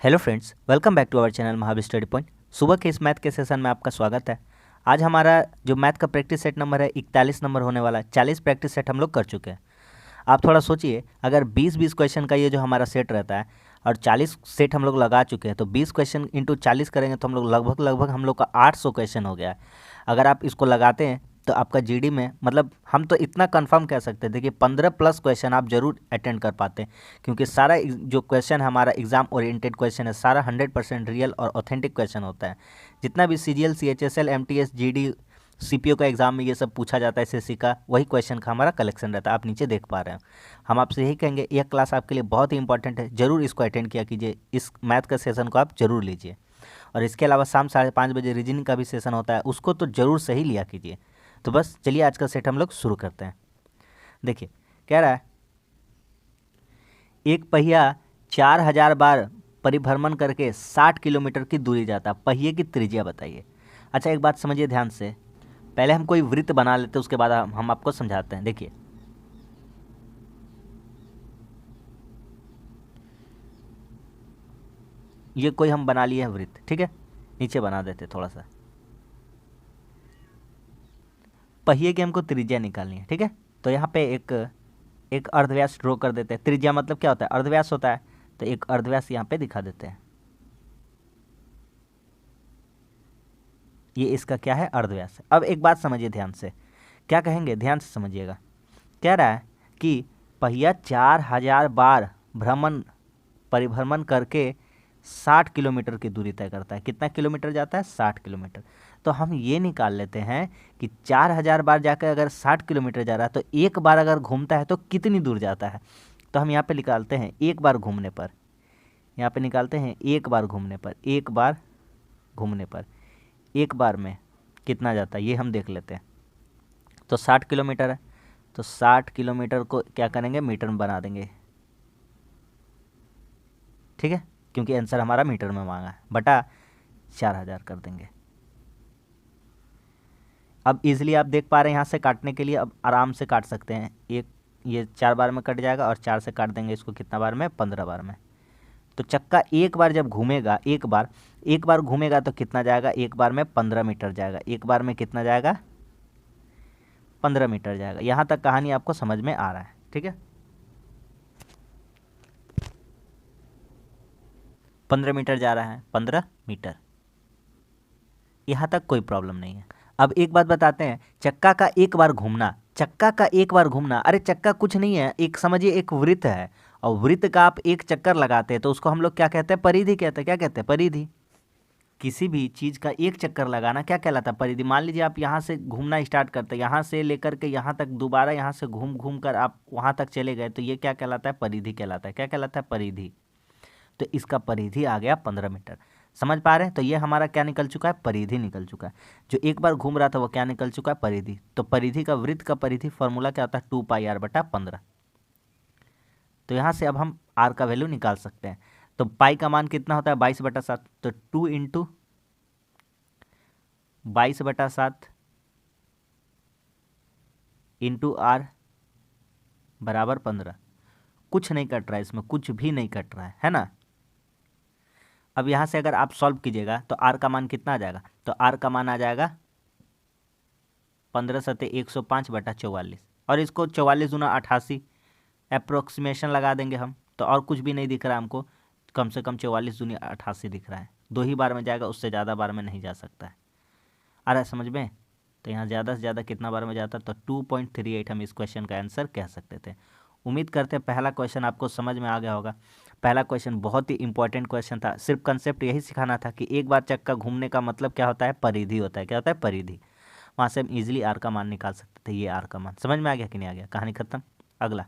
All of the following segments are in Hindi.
Hello friends, welcome back to our channel Mahavir study point. सुबह के इस मैथ के सेशन में आपका स्वागत है। आज हमारा जो मैथ का प्रैक्टिस सेट नंबर है 41 नंबर होने वाला है। 40 प्रैक्टिस सेट हम लोग कर चुके हैं। आप थोड़ा सोचिए, अगर 20-20 क्वेश्चन का ये जो हमारा सेट रहता है और 40 सेट हम लोग लगा चुके हैं, तो 20 क्वेश्चन इंटू 40 करेंगे तो हम लोग लगभग हम लोग का 800 क्वेश्चन हो गया है। अगर आप इसको लगाते हैं तो आपका जीडी में, मतलब हम तो इतना कंफर्म कह सकते हैं, देखिए 15+ क्वेश्चन आप जरूर अटेंड कर पाते हैं, क्योंकि सारा जो क्वेश्चन है हमारा एग्जाम ओरिएंटेड क्वेश्चन है, सारा 100% रियल और ऑथेंटिक क्वेश्चन होता है। जितना भी CGL, CHSL, MTS, GD, CPO का एग्जाम में ये सब पूछा जाता है, एसएससी का, वही क्वेश्चन का हमारा कलेक्शन रहता है। आप नीचे देख पा रहे हैं। हम आपसे यही कहेंगे, यह क्लास आपके लिए बहुत ही इंपॉर्टेंट है, जरूर इसको अटेंड किया कीजिए। इस मैथ का सेशन को आप जरूर लीजिए। और इसके अलावा शाम 5:30 बजे रीजनिंग का भी सेशन होता है, उसको तो जरूर सही लिया कीजिए। तो बस चलिए आज का सेट हम लोग शुरू करते हैं। देखिए, कह रहा है एक पहिया 4000 बार परिभ्रमण करके 60 किलोमीटर की दूरी जाता है। पहिए की त्रिज्या बताइए। अच्छा, एक बात समझिए ध्यान से, पहले हम कोई वृत्त बना लेते हैं, उसके बाद हम आपको समझाते हैं। देखिए, ये कोई हम बना लिए हैं वृत्त, ठीक है। नीचे बना देते थोड़ा सा। पहिए की हमको त्रिज्या निकालनी है, ठीक है। तो यहाँ पे एक अर्धव्यास ड्रॉ कर देते हैं। त्रिज्या मतलब क्या होता है? अर्धव्यास होता है। तो एक अर्धव्यास यहाँ पे दिखा देते हैं। ये इसका क्या है? अर्धव्यास है। अब एक बात समझिए ध्यान से, क्या कहेंगे, ध्यान से समझिएगा। कह रहा है कि पहिया 4000 बार परिभ्रमण करके 60 किलोमीटर की दूरी तय करता है। कितना किलोमीटर जाता है? 60 किलोमीटर। तो हम ये निकाल लेते हैं कि 4000 बार जाकर अगर 60 किलोमीटर जा रहा है, तो एक बार अगर घूमता है तो कितनी दूर जाता है। तो हम यहाँ पे निकालते हैं एक बार घूमने पर। यहाँ पे निकालते हैं एक बार घूमने पर। एक बार घूमने पर एक बार में कितना जाता है, ये हम देख लेते हैं। तो 60 किलोमीटर है, तो 60 किलोमीटर को क्या करेंगे? मीटर में बना देंगे, ठीक है, क्योंकि आंसर हमारा मीटर में मांगा है, बटा 4000 कर देंगे। अब इजीली आप देख पा रहे हैं, यहाँ से काटने के लिए अब आराम से काट सकते हैं। एक ये 4 बार में कट जाएगा और 4 से काट देंगे इसको कितना बार में? 15 बार में। तो चक्का एक बार जब घूमेगा, एक बार घूमेगा तो कितना जाएगा? एक बार में 15 मीटर जाएगा। एक बार में कितना जाएगा? 15 मीटर जाएगा। यहाँ तक कहानी आपको समझ में आ रहा है, ठीक है। 15 मीटर जा रहा है, 15 मीटर, यहाँ तक कोई प्रॉब्लम नहीं है। अब एक बात बताते हैं, चक्का का एक बार घूमना, चक्का का एक बार घूमना, अरे चक्का कुछ नहीं है, एक समझिए एक वृत्त है, और वृत्त का आप एक चक्कर लगाते हैं तो उसको हम लोग क्या कहते हैं? परिधि कहते हैं। क्या कहते हैं? परिधि। किसी भी चीज़ का एक चक्कर लगाना क्या कहलाता है? परिधि। मान लीजिए आप यहाँ से घूमना स्टार्ट करते हैं, यहाँ से लेकर के यहाँ तक, दोबारा यहाँ से घूम घूम कर आप वहाँ तक चले गए, तो ये क्या कहलाता है? परिधि कहलाता है। क्या कहलाता है? परिधि। तो इसका परिधि आ गया 15 मीटर। समझ पा रहे हैं? तो ये हमारा क्या निकल चुका है? परिधि निकल चुका है। जो एक बार घूम रहा था वो क्या निकल चुका है? परिधि। तो परिधि का, वृत्त का परिधि फॉर्मूला क्या होता है? 2πr/15। तो यहाँ से अब हम r का वैल्यू निकाल सकते हैं। तो पाई का मान कितना होता है? 22/7। तो 2 इंटू 22/7 इंटू r बराबर 15। कुछ नहीं कट रहा है इसमें, कुछ भी नहीं कट रहा है ना। अब यहाँ से अगर आप सॉल्व कीजिएगा तो r का मान कितना आ जाएगा? तो r का मान आ जाएगा 15 सते 105/44, और इसको 44 दूना 88 अप्रोक्सीमेशन लगा देंगे हम, तो और कुछ भी नहीं दिख रहा है हमको, कम से कम 44 दूनी 88 दिख रहा है। 2 ही बार में जाएगा, उससे ज़्यादा बार में नहीं जा सकता है। आ रहा है समझ में? तो यहाँ ज़्यादा से ज़्यादा कितना बार में जाता? तो 2.38 हम इस क्वेश्चन का आंसर कह सकते थे। उम्मीद करते हैं पहला क्वेश्चन आपको समझ में आ गया होगा। पहला क्वेश्चन बहुत ही इंपॉर्टेंट क्वेश्चन था। सिर्फ कंसेप्ट यही सिखाना था कि एक बार चक्का घूमने का मतलब क्या होता है? परिधि होता है। क्या होता है? परिधि। वहाँ से हम इजीली आर का मान निकाल सकते थे। ये आर का मान समझ में आ गया कि नहीं आ गया? कहानी खत्म। अगला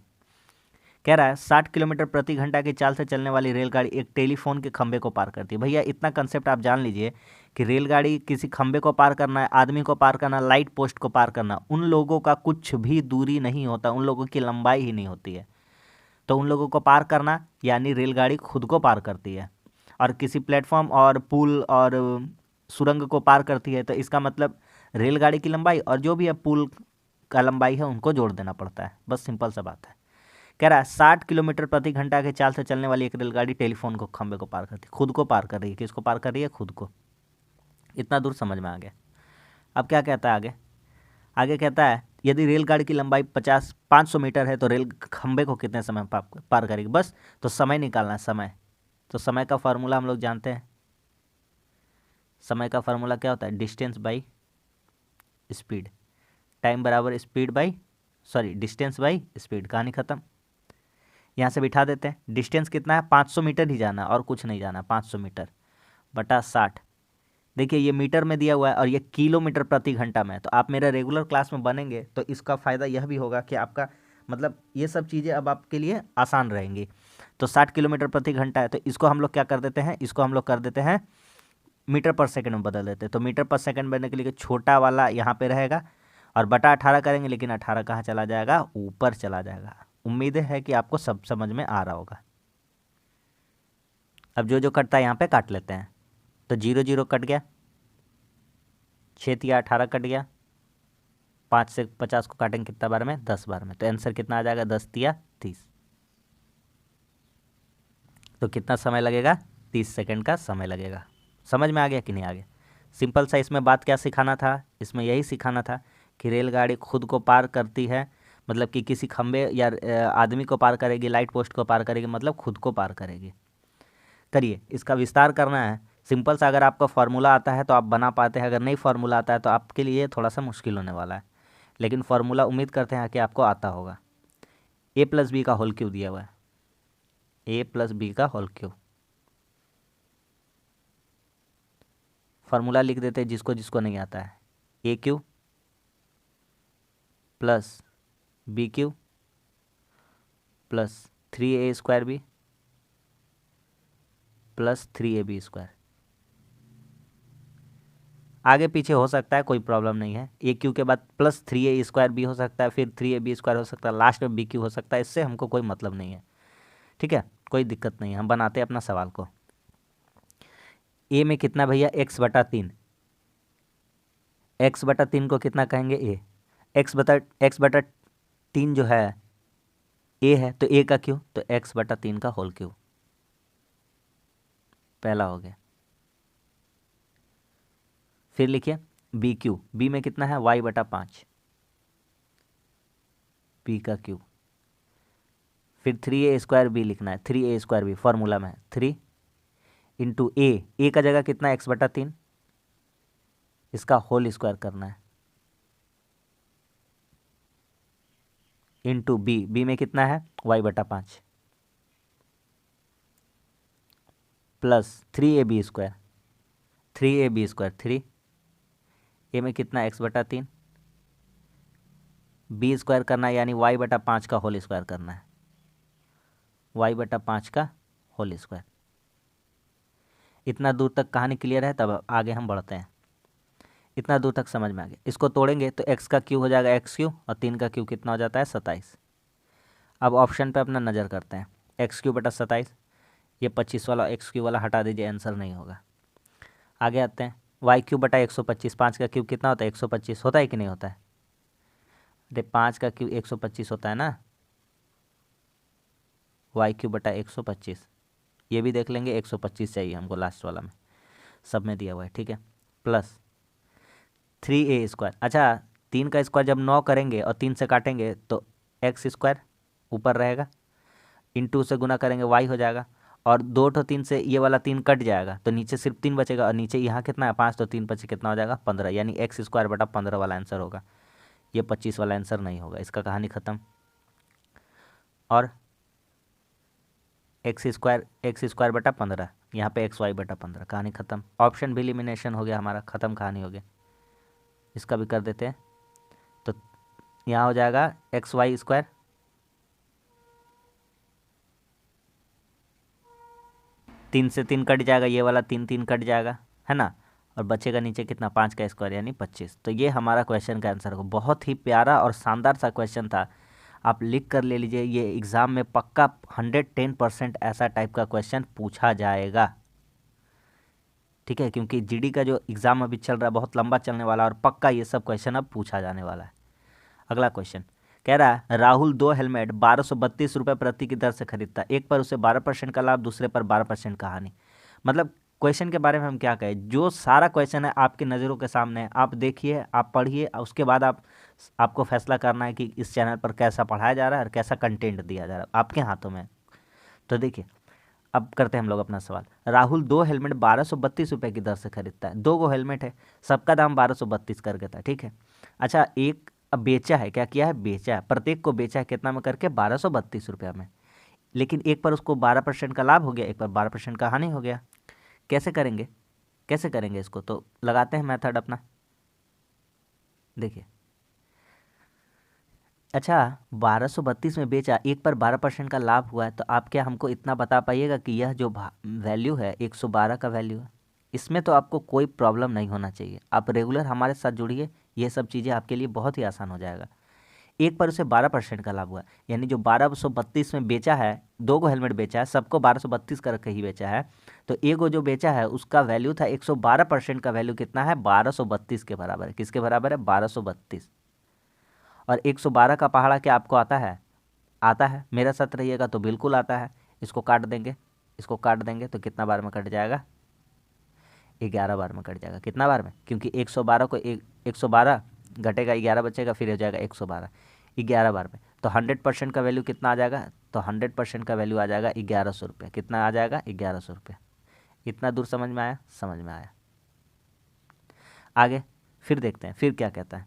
कह रहा है 60 किलोमीटर प्रति घंटा की चाल से चलने वाली रेलगाड़ी एक टेलीफोन के खंभे को पार करती है। भैया इतना कंसेप्ट आप जान लीजिए कि रेलगाड़ी किसी खंभे को पार करना है, आदमी को पार करना, लाइट पोस्ट को पार करना, उन लोगों का कुछ भी दूरी नहीं होता, उन लोगों की लंबाई ही नहीं होती है। तो उन लोगों को पार करना यानी रेलगाड़ी खुद को पार करती है, और किसी प्लेटफॉर्म और पुल और सुरंग को पार करती है, तो इसका मतलब रेलगाड़ी की लंबाई और जो भी है पुल का लंबाई है उनको जोड़ देना पड़ता है। बस सिंपल सा बात है। कह रहा है 60 किलोमीटर प्रति घंटा के चाल से चलने वाली एक रेलगाड़ी टेलीफोन को खंबे को पार करती है, खुद को पार कर रही है। किसको पार कर रही है? खुद को। इतना दूर समझ में आ गया। अब क्या कहता है आगे? आगे कहता है यदि रेलगाड़ी की लंबाई 500 मीटर है तो रेल खंबे को कितने समय में पार करेगी? बस तो समय निकालना है, समय। तो समय का फार्मूला हम लोग जानते हैं। समय का फार्मूला क्या होता है? Distance by speed. टाइम बराबर speed by distance by speed. कहानी खत्म। यहाँ से बिठा देते हैं। डिस्टेंस कितना है? 500 मीटर ही जाना और कुछ नहीं जाना। 500 मीटर बटा 60। देखिए ये मीटर में दिया हुआ है और ये किलोमीटर प्रति घंटा में है। तो आप मेरा रेगुलर क्लास में बनेंगे तो इसका फ़ायदा यह भी होगा कि आपका मतलब ये सब चीज़ें अब आपके लिए आसान रहेंगी। तो 60 किलोमीटर प्रति घंटा है तो इसको हम लोग क्या कर देते हैं? इसको हम लोग कर देते हैं मीटर पर सेकंड में बदल देते हैं। तो मीटर पर सेकंड बनने के लिए छोटा वाला यहाँ पे रहेगा और बटा 18 करेंगे, लेकिन 18 कहाँ चला जाएगा? ऊपर चला जाएगा। उम्मीद है कि आपको सब समझ में आ रहा होगा। अब जो जो कटता है यहाँ पे काट लेते हैं। तो 0 0 कट गया, 6 तिया 18 कट गया, 5 से 50 को काटेंगे कितना बार में? 10 बार में। तो आंसर कितना आ जाएगा? 10 तिया 30। तो कितना समय लगेगा? 30 सेकंड का समय लगेगा। समझ में आ गया कि नहीं आ गया? सिंपल सा। इसमें बात क्या सिखाना था? इसमें यही सिखाना था कि रेलगाड़ी खुद को पार करती है, मतलब कि किसी खंबे या आदमी को पार करेगी, लाइट पोस्ट को पार करेगी, मतलब खुद को पार करेगी। करिए, इसका विस्तार करना है। सिंपल सा अगर आपका फार्मूला आता है तो आप बना पाते हैं, अगर नहीं फार्मूला आता है तो आपके लिए थोड़ा सा मुश्किल होने वाला है। लेकिन फार्मूला उम्मीद करते हैं कि आपको आता होगा। ए प्लस बी का होल क्यूब दिया हुआ है, ए प्लस बी का होल क्यूब। फार्मूला लिख देते हैं जिसको जिसको नहीं आता है। A cube plus b cube plus 3a square b plus 3ab square. आगे पीछे हो सकता है, कोई प्रॉब्लम नहीं है। ए क्यू के बाद प्लस 3a स्क्वायर बी हो सकता है, फिर 3ab स्क्वायर हो सकता है, लास्ट में बी क्यू हो सकता है। इससे हमको कोई मतलब नहीं है, ठीक है, कोई दिक्कत नहीं है। हम बनाते हैं अपना सवाल को। ए में कितना भैया? x/3। x/3 को कितना कहेंगे? ए। x/3 जो है ए है, तो ए का क्यों? तो x/3 का होल क्यूब। पहला हो गया। फिर लिखिए बी क्यू। बी में कितना है? y/5 बी का क्यूब। फिर 3a स्क्वायर बी लिखना है। 3a स्क्वायर बी फॉर्मूला में है 3 इंटू ए का जगह कितना? x/3, इसका होल स्क्वायर करना है, इंटू बी में कितना है? y/5 प्लस 3ab स्क्वायर 3 ए में कितना? x/3 बी स्क्वायर करना है, यानी y/5 का होल स्क्वायर करना है, y/5 का होल स्क्वायर। इतना दूर तक कहानी क्लियर है? तब आगे हम बढ़ते हैं। इतना दूर तक समझ में आ गया। इसको तोड़ेंगे तो x का क्यू हो जाएगा x³ और 3 का क्यू कितना हो जाता है? 27। अब ऑप्शन पे अपना नज़र करते हैं। x³/27, ये 25 वाला x³ वाला हटा दीजिए, आंसर नहीं होगा। आगे आते हैं। y³/125, 5 का क्यूब कितना होता है? 125 होता है कि नहीं होता है? अरे 5 का क्यूब 125 होता है ना, y³/125। ये भी देख लेंगे, 125 चाहिए हमको लास्ट वाला में, सब में दिया हुआ है, ठीक है। Plus 3a square. अच्छा, 3 का स्क्वायर जब 9 करेंगे और 3 से काटेंगे तो x स्क्वायर ऊपर रहेगा, इंटू से गुना करेंगे y हो जाएगा, और 2 तो 3 से ये वाला 3 कट जाएगा तो नीचे सिर्फ 3 बचेगा, और नीचे यहाँ कितना है? 5, तो 3 बचे कितना हो जाएगा? 15, यानी x²/15 वाला आंसर होगा। ये 25 वाला आंसर नहीं होगा। इसका कहानी ख़त्म। और x² 15, यहाँ पे xy/15, कहानी ख़त्म। ऑप्शन भी एलिमिनेशन हो गया हमारा, ख़त्म, कहानी हो गया। इसका भी कर देते हैं। तो यहाँ हो जाएगा xy², तीन से 3 कट जाएगा, ये वाला 3 कट जाएगा, है ना, और बचेगा नीचे कितना? 5 का स्क्वायर यानी 25। तो ये हमारा क्वेश्चन का आंसर होगा। बहुत ही प्यारा और शानदार सा क्वेश्चन था, आप लिख कर ले लीजिए। ये एग्ज़ाम में पक्का 110% ऐसा टाइप का क्वेश्चन पूछा जाएगा, ठीक है, क्योंकि जीडी का जो एग्ज़ाम अभी चल रहा है बहुत लंबा चलने वाला है और पक्का ये सब क्वेश्चन अब पूछा जाने वाला है। अगला क्वेश्चन कह रहा है राहुल 2 हेलमेट 1232 रुपये प्रति की दर से खरीदता है, एक पर उसे 12% का लाभ, दूसरे पर 12% का हानि। मतलब क्वेश्चन के बारे में हम क्या कहें, जो सारा क्वेश्चन है आपकी नज़रों के सामने है, आप देखिए, आप पढ़िए, उसके बाद आपको फैसला करना है कि इस चैनल पर कैसा पढ़ाया जा रहा है और कैसा कंटेंट दिया जा रहा है, आपके हाथों में है। तो देखिए, अब करते हैं हम लोग अपना सवाल। राहुल 2 हेलमेट 1232 रुपये की दर से खरीदता है, 2 गो हेलमेट है, सबका दाम 1232 कर देता है, ठीक है। अच्छा, एक अब बेचा है, क्या किया है, बेचा है, प्रत्येक को बेचा है कितना में करके, 1232 रुपया में। लेकिन एक पर उसको 12% का लाभ हो गया, एक पर 12% का हानि हो गया। कैसे करेंगे, कैसे करेंगे इसको, तो लगाते हैं मेथड अपना। देखिए, अच्छा 1232 में बेचा, एक पर 12% का लाभ हुआ है, तो आप क्या हमको इतना बता पाइएगा कि यह जो वैल्यू है 112 का वैल्यू है। इसमें तो आपको कोई प्रॉब्लम नहीं होना चाहिए, आप रेगुलर हमारे साथ जुड़िए, ये सब चीज़ें आपके लिए बहुत ही आसान हो जाएगा। एक पर उसे 12% का लाभ हुआ, यानी जो 1232 में बेचा है, 2 गो हेलमेट बेचा है, सबको 1232 करके ही बेचा है, तो एक गो जो बेचा है उसका वैल्यू था 112%, का वैल्यू कितना है, 1232 के बराबर है। किसके बराबर है, 1232। और 112 का पहाड़ा क्या आपको आता है, आता है, मेरा साथ रहिएगा तो बिल्कुल आता है। इसको काट देंगे, इसको काट देंगे तो कितना बार में कट जाएगा, 11 बार में कट जाएगा। कितना बार में, क्योंकि 112 को 112 घटेगा, 11 बचेगा, फिर हो जाएगा 112, 11 बार में। तो 100% का वैल्यू कितना आ जाएगा, तो 100% का वैल्यू आ जाएगा 1100 रुपये। कितना आ जाएगा, 1100 रुपये। इतना दूर समझ में आया, समझ में आया। आगे फिर देखते हैं, फिर क्या कहता है।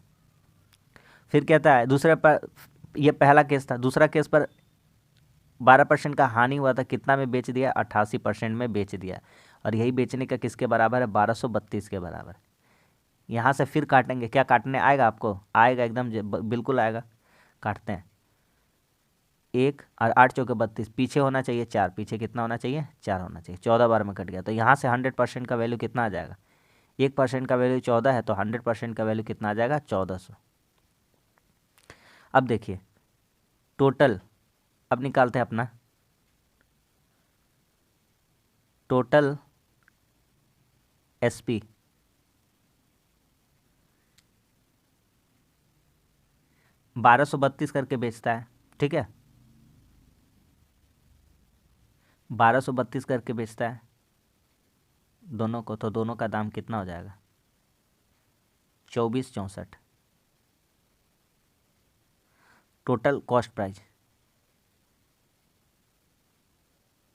फिर कहता है दूसरे पर, यह पहला केस था, दूसरा केस पर 12% का हानि हुआ था, कितना में बेच दिया, 88% में बेच दिया। और यही बेचने का किसके बराबर है, 1232 के बराबर। यहाँ से फिर काटेंगे, क्या काटने आएगा आपको, आएगा एकदम बिल्कुल आएगा। काटते हैं, 1 और 8 चौके 32, पीछे होना चाहिए 4, पीछे कितना होना चाहिए, 4 होना चाहिए, 14 बार में कट गया। तो यहाँ से 100% का वैल्यू कितना आ जाएगा, 1% का वैल्यू 14 है, तो 100% का वैल्यू कितना आ जाएगा, 1400। अब देखिए टोटल, अब निकालते हैं अपना टोटल एसपी, 1232 करके बेचता है, ठीक है, 1232 करके बेचता है दोनों को, तो दोनों का दाम कितना हो जाएगा, 2464। टोटल कॉस्ट प्राइस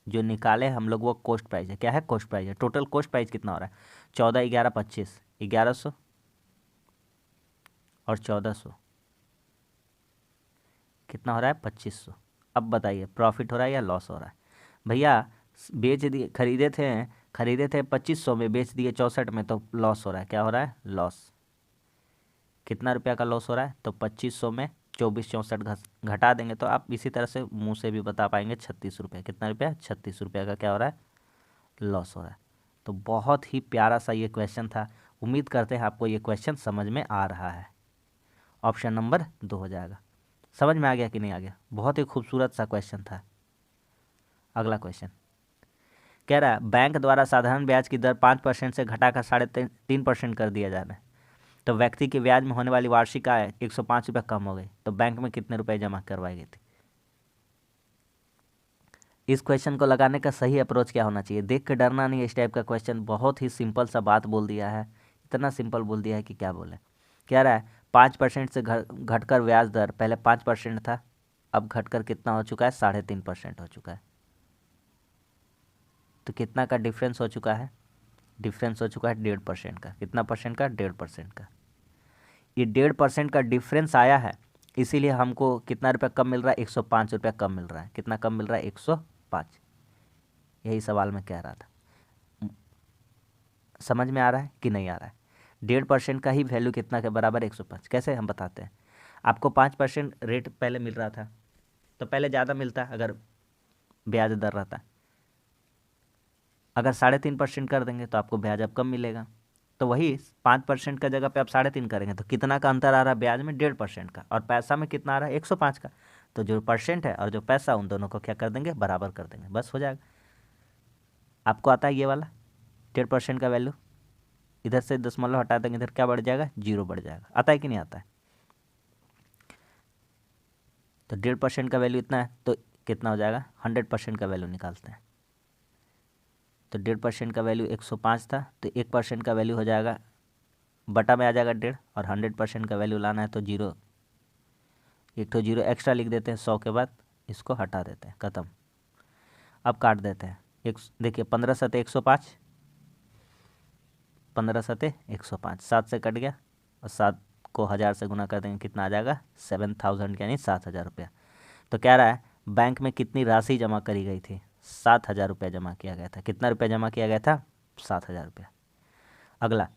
जो निकाले हम लोग वो कॉस्ट प्राइस है, क्या है, कॉस्ट प्राइस है। टोटल कॉस्ट प्राइस कितना हो रहा है, 14, 11, 25, 1100 और 1400, कितना हो रहा है, 2500। अब बताइए प्रॉफिट हो रहा है या लॉस हो रहा है। भैया बेच दिए, खरीदे थे 2500 में, बेच दिए 64 में, तो लॉस हो रहा है, क्या हो रहा है, लॉस। कितना रुपया का लॉस हो रहा है, तो 2500 में 2464 घटा देंगे, तो आप इसी तरह से मुंह से भी बता पाएंगे, 36 रुपये। कितना रुपया, 36 रुपया का क्या हो रहा है, लॉस हो रहा है। तो बहुत ही प्यारा सा ये क्वेश्चन था, उम्मीद करते हैं आपको ये क्वेश्चन समझ में आ रहा है। ऑप्शन नंबर 2 हो जाएगा। समझ में आ गया कि नहीं आ गया, बहुत ही खूबसूरत सा क्वेश्चन था। अगला क्वेश्चन कह रहा है बैंक द्वारा साधारण ब्याज की दर 5% से घटाकर 3.5% कर दिया जा रहा है, तो व्यक्ति के ब्याज में होने वाली वार्षिक आय 105 रुपये कम हो गई, तो बैंक में कितने रुपए जमा करवाई गई थी। इस क्वेश्चन को लगाने का सही अप्रोच क्या होना चाहिए, देख के डरना नहीं। इस टाइप का क्वेश्चन बहुत ही सिंपल सा बात बोल दिया है, इतना सिंपल बोल दिया है कि क्या बोले। कह रहा है 5% से घटकर ब्याज दर, पहले 5% था, अब घटकर कितना हो चुका है, 3.5% हो चुका है। तो कितना का डिफरेंस हो चुका है, डिफरेंस हो चुका है 1.5% का। कितना परसेंट का, 1.5% का। ये 1.5% का डिफरेंस आया है, इसीलिए हमको कितना रुपया कम मिल रहा है, 105 रुपया कम मिल रहा है। कितना कम मिल रहा है, 105। यही सवाल मैं कह रहा था, समझ में आ रहा है कि नहीं आ रहा है। 1.5% का ही वैल्यू कितना के बराबर, 105। कैसे हम बताते हैं, आपको 5% रेट पहले मिल रहा था, तो पहले ज़्यादा मिलता अगर ब्याज दर रहता, अगर 3.5% कर देंगे तो आपको ब्याज अब कम मिलेगा। तो वही 5% का जगह पे आप 3.5 करेंगे, तो कितना का अंतर आ रहा है ब्याज में, 1.5% का, और पैसा में कितना आ रहा है, 105 का। तो जो परसेंट है और जो पैसा, उन दोनों को क्या कर देंगे, बराबर कर देंगे, बस हो जाएगा। आपको आता है ये वाला 1.5% का वैल्यू, इधर से दशमलव हटा देंगे, इधर क्या बढ़ जाएगा, 0 बढ़ जाएगा। आता है कि नहीं आता है। तो 1.5% का वैल्यू इतना है, तो कितना हो जाएगा, 100% का वैल्यू निकालते हैं। तो 1.5% का वैल्यू 105 था, तो 1% का वैल्यू हो जाएगा, बटा में आ जाएगा 1.5, और 100% का वैल्यू लाना है तो जीरो, एक तो जीरो एक्स्ट्रा लिख देते हैं, 100 के बाद इसको हटा देते हैं, ख़त्म। अब काट देते हैं, एक देखिए 15 सते 105, 15 सते 105, 7 से कट गया, और 7 को 1000 से गुना कर देंगे, कितना आ जाएगा, 7000 यानी 7000 रुपया। तो कह रहा है बैंक में कितनी राशि जमा करी गई थी, 7000 रुपया जमा किया गया था। कितना रुपया जमा किया गया था, 7000 रुपया। अगला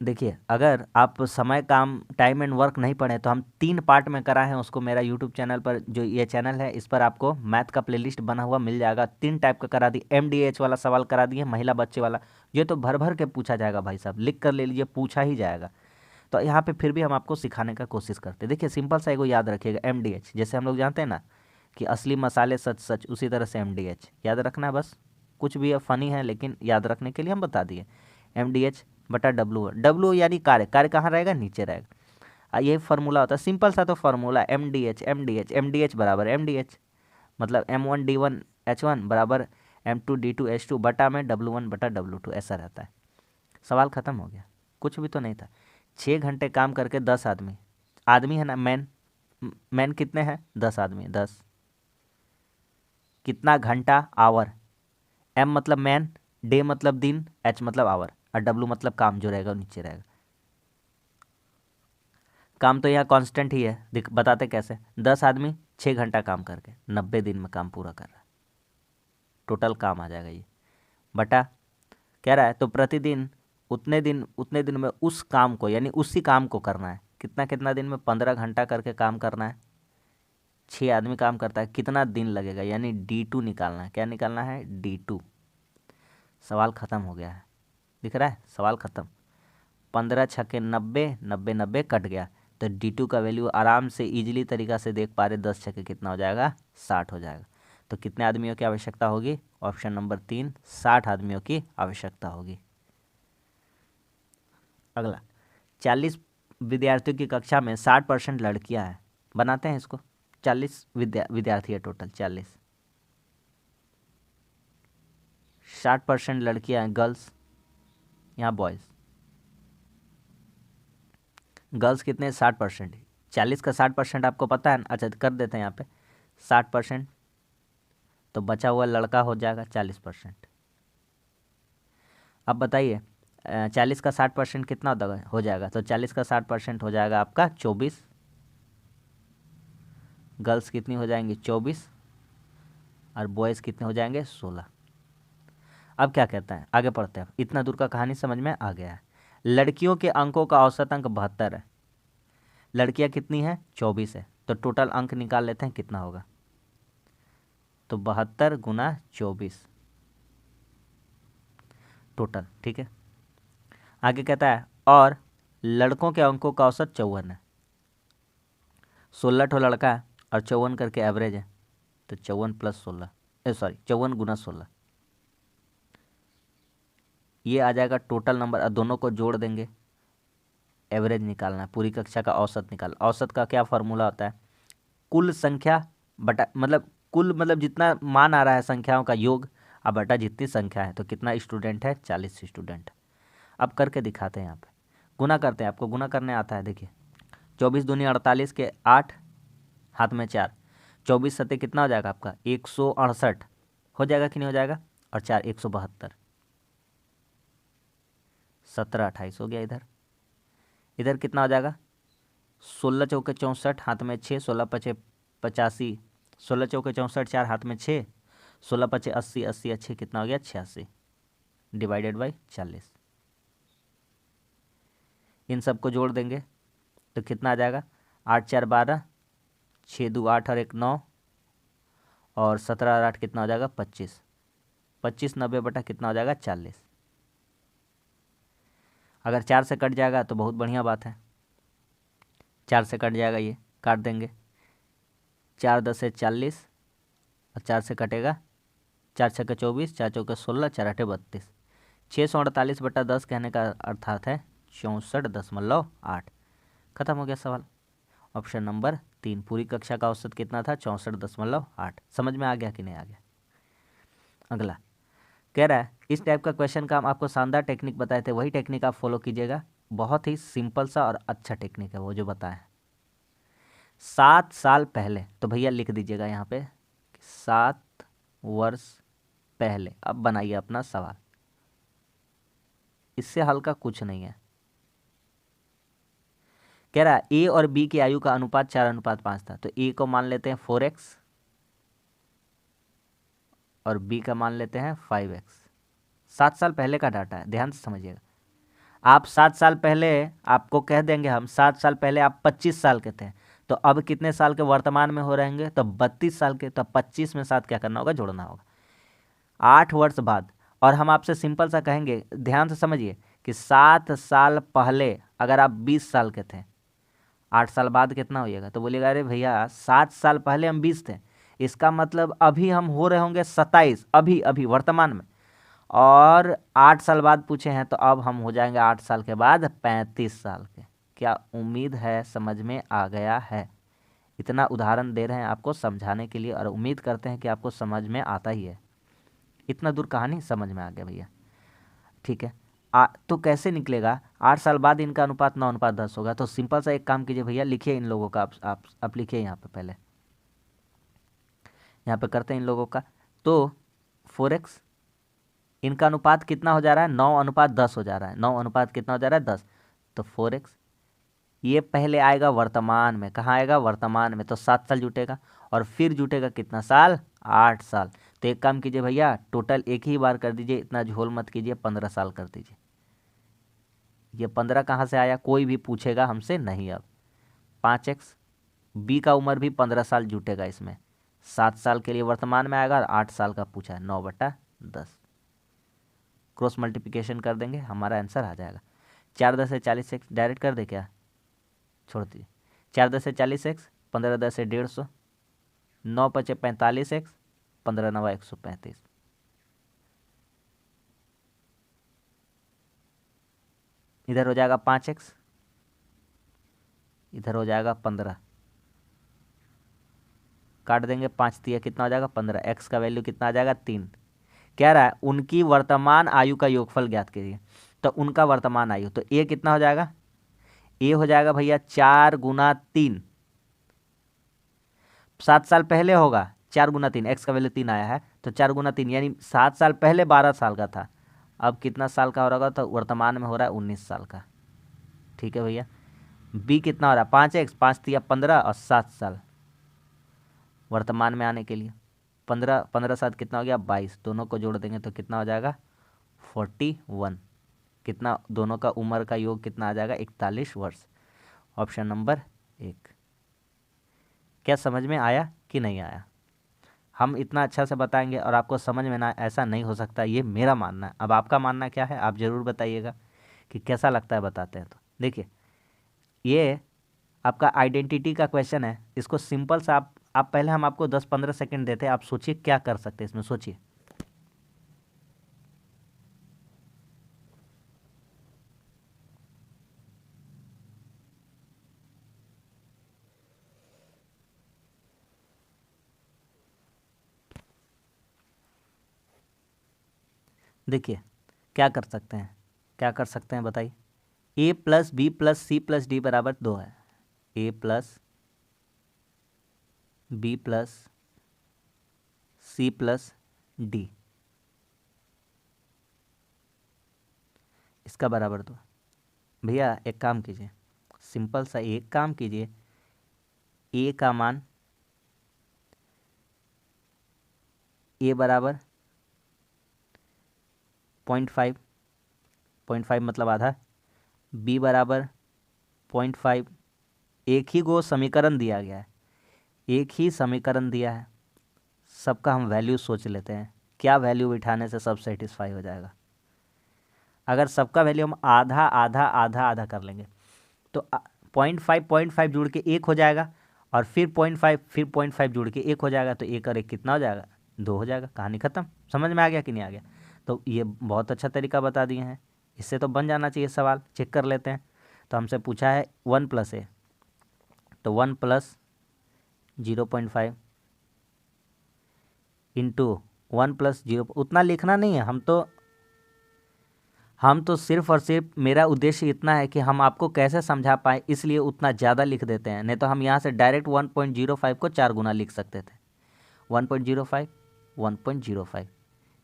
देखिए, अगर आप समय काम टाइम एंड वर्क नहीं पढ़े तो हम 3 पार्ट में करा है उसको, मेरा यूट्यूब चैनल पर, जो ये चैनल है इस पर आपको मैथ का प्लेलिस्ट बना हुआ मिल जाएगा। 3 टाइप का करा दी, MDH वाला सवाल करा दिए, महिला बच्चे वाला, ये तो भर भर के पूछा जाएगा भाई साहब, लिख कर ले लीजिए, पूछा ही जाएगा। तो यहाँ पे फिर भी हम आपको सिखाने का कोशिश करते हैं। देखिए सिंपल सा एगो याद रखिएगा, MDH, जैसे हम लोग जानते हैं ना कि असली मसाले सच सच, उसी तरह से MDH याद रखना है बस। कुछ भी फनी है लेकिन याद रखने के लिए हम बता दिए। MDH बटा W यानी कार्य, कार्य कहाँ रहेगा, नीचे रहेगा। ये फार्मूला होता है, सिंपल सा तो फार्मूला, MDH बराबर MDH, मतलब M1D1H1 बराबर M2D2H2 बटा में W1 बटा W2, ऐसा रहता है। सवाल ख़त्म हो गया, कुछ भी तो नहीं था। 6 घंटे काम करके 10 आदमी, आदमी है ना, मैन कितने हैं, 10 आदमी, 10, कितना घंटा, आवर, M मतलब मैन, डे मतलब दिन, H मतलब आवर, और W मतलब काम, जो रहेगा वो नीचे रहेगा। काम तो यहाँ कांस्टेंट ही है, बताते कैसे, 10 आदमी 6 घंटा काम करके 90 दिन में काम पूरा कर रहा है, टोटल काम आ जाएगा ये, बटा कह रहा है तो प्रतिदिन उतने दिन में उस काम को, यानी उसी काम को करना है, कितना कितना दिन में, 15 घंटा करके काम करना है। 6 आदमी काम करता है, कितना दिन लगेगा, यानी D2 निकालना है। क्या निकालना है, D2। सवाल ख़त्म हो गया है, दिख रहा है, सवाल ख़त्म। 15 छक्के 90, 90 90 कट गया, तो D2 का वैल्यू आराम से इजीली तरीका से देख पा रहे, 10 छक्के कितना हो जाएगा, 60 हो जाएगा। तो कितने आदमियों की आवश्यकता होगी, ऑप्शन नंबर 3, 60 आदमियों की आवश्यकता होगी। अगला, 40 विद्यार्थियों की कक्षा में 60% लड़कियां हैं, बनाते हैं इसको। 40 विद्यार्थी है टोटल, 40, 60% लड़कियां हैं, गर्ल्स, यहाँ बॉयज़, गर्ल्स कितने, 60%। 40 का 60% आपको पता है, अच्छा कर देते हैं यहाँ पे 60%, तो बचा हुआ लड़का हो जाएगा 40%। अब बताइए 40 का 60% कितना हो जाएगा, तो 40 का 60% हो जाएगा आपका 24, गर्ल्स कितनी हो जाएंगी, 24, और बॉयज़ कितने हो जाएंगे, 16। अब क्या कहता है, आगे पढ़ते हैं, इतना दूर का कहानी समझ में आ गया है। लड़कियों के अंकों का औसत अंक 72 है, लड़कियां कितनी हैं, 24 है, तो टोटल अंक निकाल लेते हैं कितना होगा, तो 72 गुना 24 टोटल, ठीक है। आगे कहता है और लड़कों के अंकों का औसत 54 है, 16 ठो लड़का है और 54 करके एवरेज है, तो 54 प्लस 16, 54 गुना 16, ये आ जाएगा टोटल नंबर। दोनों को जोड़ देंगे, एवरेज निकालना है, पूरी कक्षा का औसत निकाल। औसत का क्या फार्मूला होता है, कुल संख्या बटा, मतलब कुल मतलब जितना मान आ रहा है संख्याओं का योग, अब बटा जितनी संख्या है, तो कितना स्टूडेंट है, 40 स्टूडेंट। अब करके दिखाते हैं, यहाँ पे गुना करते हैं, आपको गुना करने आता है। देखिए 24 दूनी 48 के 8, हाथ में 4, 24 सत्ते कितना हो जाएगा आपका, 168 हो जाएगा कि नहीं हो जाएगा, और 4 172, 17 28 हो गया। इधर कितना हो जाएगा, 16 चौके 64, हाथ में 6, 16 पचे 85, 16 चौके 64, 4 हाथ में 6, 16 पचे 80, 80 अच्छे कितना हो गया, 86, डिवाइडेड बाई 40। इन सबको जोड़ देंगे तो कितना आ जाएगा, 8 4 12, 6 2 8 और 1 9, और 17 और 8 कितना हो जाएगा, 25, 25 90 बटा कितना हो जाएगा, 40। अगर 4 से कट जाएगा तो बहुत बढ़िया बात है, 4 से कट जाएगा, ये काट देंगे, 4 10 है 40, और 4 से कटेगा, 4 छक्के 24, 4 चौके 16, 4 आठे 32, 648 बटा 10 कहने का अर्थात है 64.8। खत्म हो गया सवाल। Option number 3। पूरी कक्षा का औसत कितना था? 64.8। समझ में आ गया कि नहीं आ गया? अगला कह रहा है इस टाइप का क्वेश्चन का हम आपको शानदार टेक्निक बताए थे, वही टेक्निक आप फॉलो कीजिएगा। बहुत ही सिंपल सा और अच्छा टेक्निक है वो जो बताए। 7 साल पहले, तो भैया लिख दीजिएगा यहाँ पे 7 वर्ष पहले। अब बनाइए अपना सवाल, इससे हल्का कुछ नहीं है। कह रहा है ए और बी की आयु का अनुपात 4:5 था, तो ए को मान लेते हैं 4x और बी का मान लेते हैं 5x। 7 साल पहले का डाटा है, ध्यान से समझिएगा। आप 7 साल पहले, आपको कह देंगे हम 7 साल पहले आप 25 साल के थे, तो अब कितने साल के वर्तमान में हो रहेंगे? तो 32 साल के। तो 25 में 7 क्या करना होगा? जोड़ना होगा। 8 वर्ष बाद, और हम आपसे सिंपल सा कहेंगे, ध्यान से समझिए कि 7 साल पहले अगर आप 20 साल के थे, 8 साल बाद कितना होइएगा? तो बोलिएगा अरे भैया 7 साल पहले हम 20 थे, इसका मतलब अभी हम हो रहे होंगे 27, अभी अभी वर्तमान में। और 8 साल बाद पूछे हैं तो अब हम हो जाएंगे 8 साल के बाद 35 साल के। क्या उम्मीद है समझ में आ गया है? इतना उदाहरण दे रहे हैं आपको समझाने के लिए, और उम्मीद करते हैं कि आपको समझ में आता ही है। इतना दूर कहानी समझ में आ गया भैया? ठीक है। तो कैसे निकलेगा? 8 साल बाद इनका अनुपात 9:10 होगा। तो सिंपल सा एक काम कीजिए भैया, लिखिए इन लोगों का। आप लिखिए यहाँ पे, पहले यहाँ पे करते हैं इन लोगों का। तो 4x, इनका अनुपात कितना हो जा रहा है? 9:10 हो जा रहा है। 9 अनुपात कितना हो जा रहा है? 10। तो 4x ये पहले आएगा वर्तमान में। कहाँ आएगा? वर्तमान में। तो 7 साल जुटेगा, और फिर जुटेगा कितना साल? 8 साल। तो एक काम कीजिए भैया, टोटल एक ही बार कर दीजिए, इतना झोल मत कीजिए, 15 साल कर दीजिए। ये 15 कहाँ से आया? कोई भी पूछेगा हमसे नहीं। अब 5x, बी का उम्र भी 15 साल जुटेगा इसमें। 7 साल के लिए वर्तमान में आएगा, और 8 साल का पूछा है, 9/10। क्रॉस मल्टीप्लिकेशन कर देंगे, हमारा आंसर आ जाएगा। 4×10=40x, डायरेक्ट कर दे क्या? छोड़ दीजिए। 4×10=40x, 15×10 150, 9×5=45x, 15×9=135। इधर हो जाएगा 5x, इधर हो जाएगा 15, काट देंगे। 5×3 कितना हो जाएगा? 15। x का वैल्यू कितना आ जाएगा? 3। कह रहा है उनकी वर्तमान आयु का योगफल ज्ञात कीजिए। तो उनका वर्तमान आयु, तो ए कितना हो जाएगा? ए हो जाएगा भैया 4×3। 7 साल पहले होगा 4×3, एक्स का वैल्यू 3 आया है, तो 4×3 यानी 7 साल पहले 12 साल का था। अब कितना साल का हो रहा होगा? तो वर्तमान में हो रहा है 19 साल का। ठीक है भैया। बी कितना हो रहा है? 5x, 5×3=15 और 7 साल वर्तमान में आने के लिए। 15 कितना हो गया? 22। दोनों को जोड़ देंगे तो कितना हो जाएगा? 41। कितना? दोनों का उम्र का योग कितना आ जाएगा? 41 वर्ष। Option number 1। क्या समझ में आया कि नहीं आया? हम इतना अच्छा से बताएंगे और आपको समझ में ना, ऐसा नहीं हो सकता, ये मेरा मानना है। अब आपका मानना क्या है? आप ज़रूर बताइएगा कि कैसा लगता है बताते हैं तो। देखिए, ये आपका आइडेंटिटी का क्वेश्चन है। इसको सिंपल सा आप पहले, हम आपको 10-15 सेकंड देते हैं, आप सोचिए क्या कर सकते हैं इसमें, सोचिए। देखिए क्या कर सकते हैं, क्या कर सकते हैं बताइए। a+b+c+d बराबर 2 है। a+b+c+d इसका बराबर 2। भैया एक काम कीजिए, सिंपल सा एक काम कीजिए। a का मान a बराबर 0.5, 0.5 मतलब आधा, b बराबर 0.5। एक ही को समीकरण दिया गया है, एक ही समीकरण दिया है, सबका हम वैल्यू सोच लेते हैं, क्या वैल्यू बिठाने से सब सेटिस्फाई हो जाएगा। अगर सबका वैल्यू हम आधा आधा आधा आधा कर लेंगे तो 0.5 जुड़ के 1 हो जाएगा, और फिर 0.5 फिर 0.5 जुड़ के 1 हो जाएगा, तो 1 और 1 कितना हो जाएगा? 2 हो जाएगा। कहानी खत्म। समझ में आ गया कि नहीं आ गया? तो ये बहुत अच्छा तरीका बता दिए हैं, इससे तो बन जाना चाहिए सवाल। चेक कर लेते हैं। तो हमसे पूछा है 1+a, तो 1 प्लस 0.5 इंटू 1 प्लस 0, उतना लिखना नहीं है, हम तो सिर्फ और सिर्फ मेरा उद्देश्य इतना है कि हम आपको कैसे समझा पाए, इसलिए उतना ज़्यादा लिख देते हैं। नहीं तो हम यहाँ से डायरेक्ट 1.05 को 4 गुना लिख सकते थे। 1.05 1.05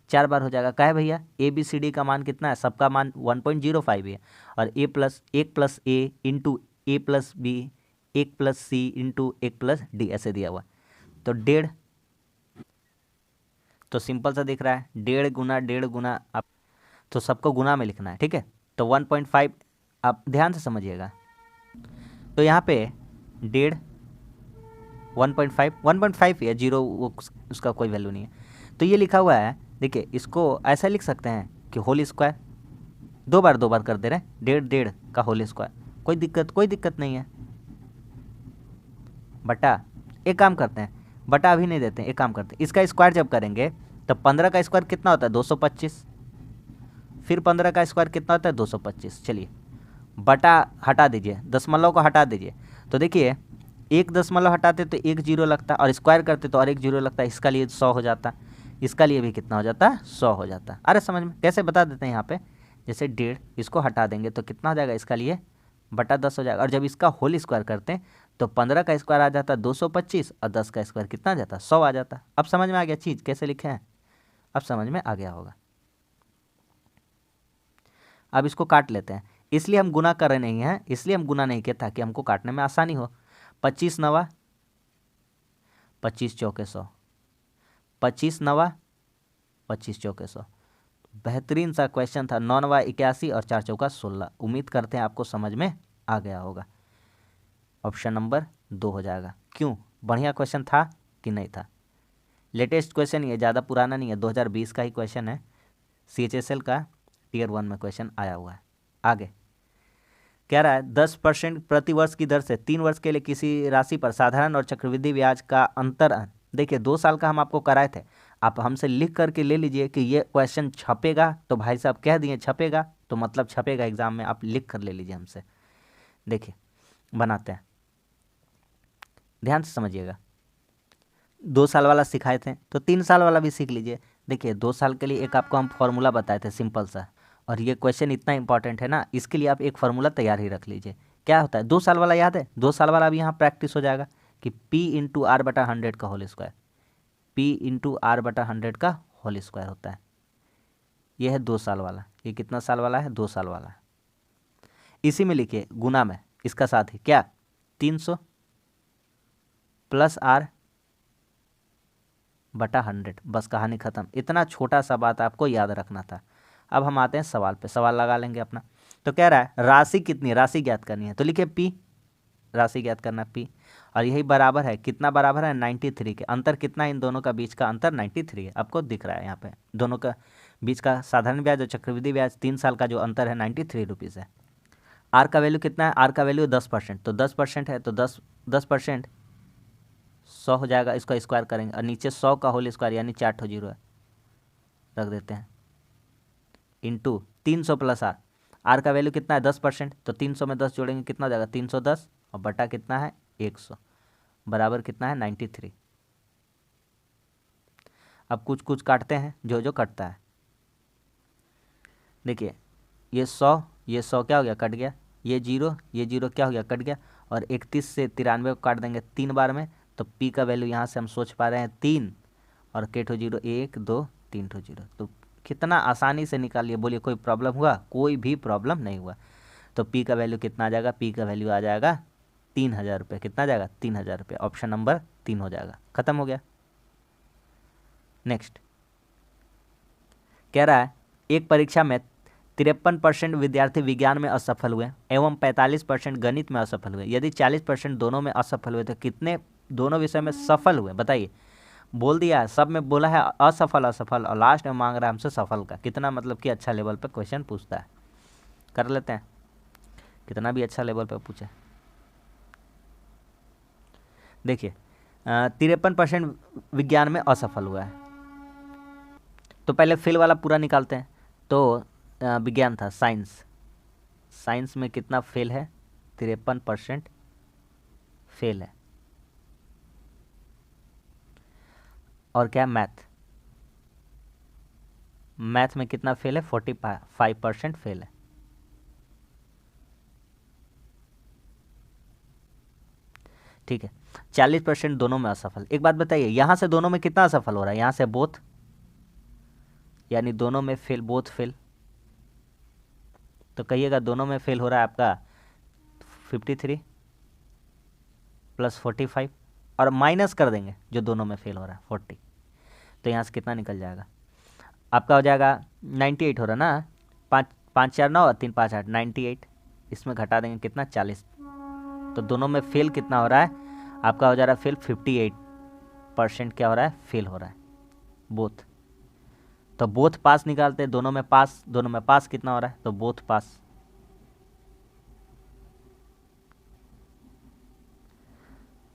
4 बार हो जाएगा। क्या है भैया, ए बी सी डी का मान कितना है, सबका मान 1.05 ही है। और ए प्लस 1 प्लस ए इंटू ए प्लस बी 1 प्लस सी इंटू 1 प्लस डी ऐसे दिया हुआ। तो 1.5, तो सिंपल सा दिख रहा है, 1.5 गुना आप, तो सबको गुना में लिखना है, ठीक है। तो 1.5 आप ध्यान से समझिएगा। तो यहाँ पे 1.5 1.5 या 0 उसका कोई वैल्यू नहीं है। तो ये लिखा हुआ है, देखिए इसको ऐसा लिख सकते हैं कि होल स्क्वायर, दो बार कर दे रहे हैं, 1.5 का होल स्क्वायर, कोई दिक्कत नहीं है। बटा, एक काम करते हैं, बटा अभी नहीं देते हैं, एक काम करते हैं, इसका स्क्वायर जब करेंगे तो 15 का स्क्वायर कितना होता है 225, फिर 15 का स्क्वायर कितना होता है 225। चलिए बटा हटा दीजिए, दशमलव को हटा दीजिए, तो देखिए 1 दशमलव हटाते तो 1 जीरो लगता, और स्क्वायर करते तो और 1 जीरो लगता, इसका लिए 100 हो जाता, इसका लिए भी कितना हो जाता, 100 हो जाता। अरे समझ में कैसे बता देते हैं, यहाँ पे जैसे 1.5 इसको हटा देंगे तो कितना हो जाएगा, इसका लिए बटा 10 हो जाएगा। और जब इसका होल स्क्वायर करते हैं तो 15 का स्क्वायर आ जाता 225, और 10 का स्क्वायर कितना आ जाता 100 आ जाता। अब समझ में आ गया चीज़ कैसे लिखे हैं, अब समझ में आ गया होगा। अब इसको काट लेते हैं, इसलिए हम गुना कर रहे नहीं हैं, इसलिए हम गुना नहीं किए ताकि हमको काटने में आसानी हो। 25 नवा 25 चौके 100, 25 नवा 25 चौके 100। बेहतरीन सा क्वेश्चन था, 9 नवा 81 और 4 चौका 16। उम्मीद करते हैं आपको समझ में आ गया होगा। ऑप्शन नंबर 2 हो जाएगा। क्यों, बढ़िया क्वेश्चन था कि नहीं था। लेटेस्ट क्वेश्चन ये, ज़्यादा पुराना नहीं है, 2020 का ही क्वेश्चन है, CHSL का टियर 1 में क्वेश्चन आया हुआ है। आगे कह रहा है 10% प्रति वर्ष की दर से 3 वर्ष के लिए किसी राशि पर साधारण और चक्रवृद्धि ब्याज का अंतर। देखिए 2 साल का हम आपको कराए थे, आप हमसे लिख करके ले लीजिए कि ये क्वेश्चन छपेगा, तो भाई साहब कह दिए छपेगा तो मतलब छपेगा एग्जाम में, आप लिख कर ले लीजिए हमसे। देखिए बनाते हैं, ध्यान से समझिएगा। 2 साल वाला सिखाए थे तो 3 साल वाला भी सीख लीजिए। देखिए 2 साल के लिए एक आपको हम फॉर्मूला बताए थे सिंपल सा, और ये क्वेश्चन इतना इंपॉर्टेंट है ना, इसके लिए आप एक फार्मूला तैयार ही रख लीजिए। क्या होता है 2 साल वाला, याद है 2 साल वाला अभी यहाँ प्रैक्टिस हो जाएगा कि P इंटू आर बटा 100 का whole square, P into R बटा 100 का होल स्क्वायर होता है। ये है 2 साल वाला, ये कितना साल वाला है 2 साल वाला है। इसी में लिखिए गुना में इसका साथ ही क्या 300 प्लस आर बटा 100, बस कहानी ख़त्म। इतना छोटा सा बात आपको याद रखना था। अब हम आते हैं सवाल पे, सवाल लगा लेंगे अपना। तो कह रहा है राशि कितनी, राशि ज्ञात करनी है, तो लिखिए P, राशि ज्ञात करना P, और यही बराबर है, कितना बराबर है 93 के। अंतर कितना, इन दोनों का बीच का अंतर 93 है, आपको दिख रहा है यहाँ पे। दोनों का बीच का साधारण ब्याज और चक्रवृद्धि ब्याज 3 साल का जो अंतर है 93 रुपीज़ है। आर का वैल्यू कितना है, आर का वैल्यू 10%, तो 10% है तो 10% 100 हो जाएगा, इसका स्क्वायर करेंगे, और नीचे 100 का होल स्क्वायर यानी 4 ठो जीरो है, रख देते हैं, इंटू 300 प्लस आर। आर का वैल्यू कितना है 10%, तो 300 में 10 जोड़ेंगे कितना हो जाएगा 310, और बटा कितना है 100, बराबर कितना है 93। अब कुछ कुछ काटते हैं, जो जो कटता है। देखिए ये 100 क्या हो गया कट गया, ये जीरो क्या हो गया कट गया, और 31 से 93 को काट देंगे 3 बार में, तो P का वैल्यू यहाँ से हम सोच पा रहे हैं 3, और के ठो जीरो 1 2 3 ठो जीरो, तो कितना आसानी से निकालिए, बोलिए कोई प्रॉब्लम हुआ, कोई भी प्रॉब्लम नहीं हुआ। तो P का वैल्यू कितना आ जाएगा, P का वैल्यू आ जाएगा 3000 रुपये। कितना आ जाएगा 3000 रुपये, ऑप्शन नंबर 3 हो जाएगा, खत्म हो गया। नेक्स्ट कह रहा है एक परीक्षा में 53% विद्यार्थी विज्ञान में असफल हुए एवं 45% गणित में असफल हुए, यदि 40% दोनों में असफल हुए तो कितने दोनों विषय में सफल हुए, बताइए। बोल दिया है, सब में बोला है असफल असफल, और लास्ट में मांग रहा है हमसे सफल का। कितना मतलब कि अच्छा लेवल पे क्वेश्चन पूछता है, कर लेते हैं, कितना भी अच्छा लेवल पे पूछे। देखिए 53% विज्ञान में असफल हुआ है, तो पहले फेल वाला पूरा निकालते हैं। तो विज्ञान था साइंस में कितना फेल है 53% फेल है। और क्या, मैथ में कितना फेल है, 45% फेल है। ठीक है, 40% दोनों में असफल। एक बात बताइए, यहाँ से दोनों में कितना असफल हो रहा है, यहाँ से बोथ, यानी दोनों में फेल, बोथ फेल। तो कहिएगा दोनों में फेल हो रहा है आपका 53 प्लस 45, और माइनस कर देंगे जो दोनों में फेल हो रहा है 40। तो यहाँ से कितना निकल जाएगा आपका, हो जाएगा 98 हो रहा है ना, 5 4 9 और 3 5 8, 98। इसमें घटा देंगे कितना, 40। तो दोनों में फेल कितना हो रहा है आपका, हो जा रहा है फेल 58% क्या हो रहा है, फेल हो रहा है बोथ। तो बोथ पास निकालते हैं, दोनों में पास कितना हो रहा है, तो बोथ पास।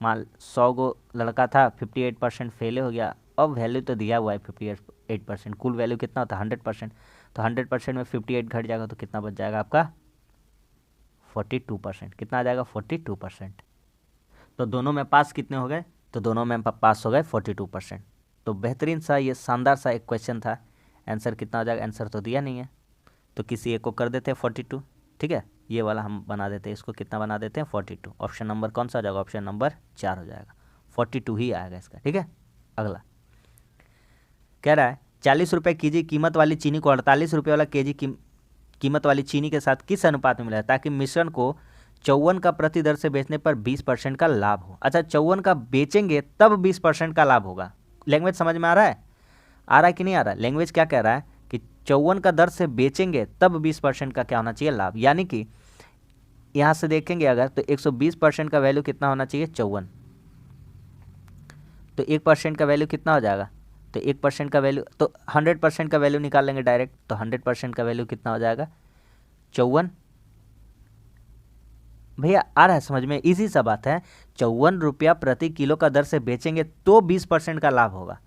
मान 100 गो लड़का था, 58% फेल हो गया। अब वैल्यू तो दिया हुआ है 58%, कुल वैल्यू कितना होता है 100%। तो 100% में 58 घट जाएगा तो कितना बच जाएगा आपका 42%। कितना आ जाएगा 42%। तो दोनों में पास कितने हो गए, तो दोनों में पास हो गए 42%। तो बेहतरीन सा, ये शानदार सा एक क्वेश्चन था। आंसर कितना हो जाएगा, आंसर तो दिया नहीं है, तो किसी एक को कर देते हैं 42। ठीक है, ये वाला हम बना देते हैं, इसको कितना बना देते हैं 42। ऑप्शन नंबर कौन सा हो जाएगा, ऑप्शन नंबर 4 हो जाएगा, 42 ही आएगा इसका। ठीक है, अगला कह रहा है 40 रुपये केजी कीमत वाली चीनी को 48 रुपये वाला केजी कीमत वाली चीनी के साथ किस अनुपात में मिलाए ताकि मिश्रण को 54 का प्रति दर से बेचने पर 20% का लाभ हो। अच्छा, 54 का बेचेंगे तब 20% का लाभ होगा। लैंग्वेज समझ में आ रहा है कि नहीं आ रहा है? लैंग्वेज क्या कह रहा है कि 54 का दर से बेचेंगे तब 20% का क्या होना चाहिए, लाभ। यानी कि यहाँ से देखेंगे अगर, तो 120% का वैल्यू कितना होना चाहिए, 54। तो 1% का वैल्यू कितना हो जाएगा, तो 1% का वैल्यू, तो 100% का वैल्यू निकाल लेंगे डायरेक्ट। तो 100% का वैल्यू कितना हो जाएगा, 54। भैया आ रहा है समझ में, इजी सा बात है। 54 रुपया प्रति किलो का दर से बेचेंगे तो 20% का लाभ होगा।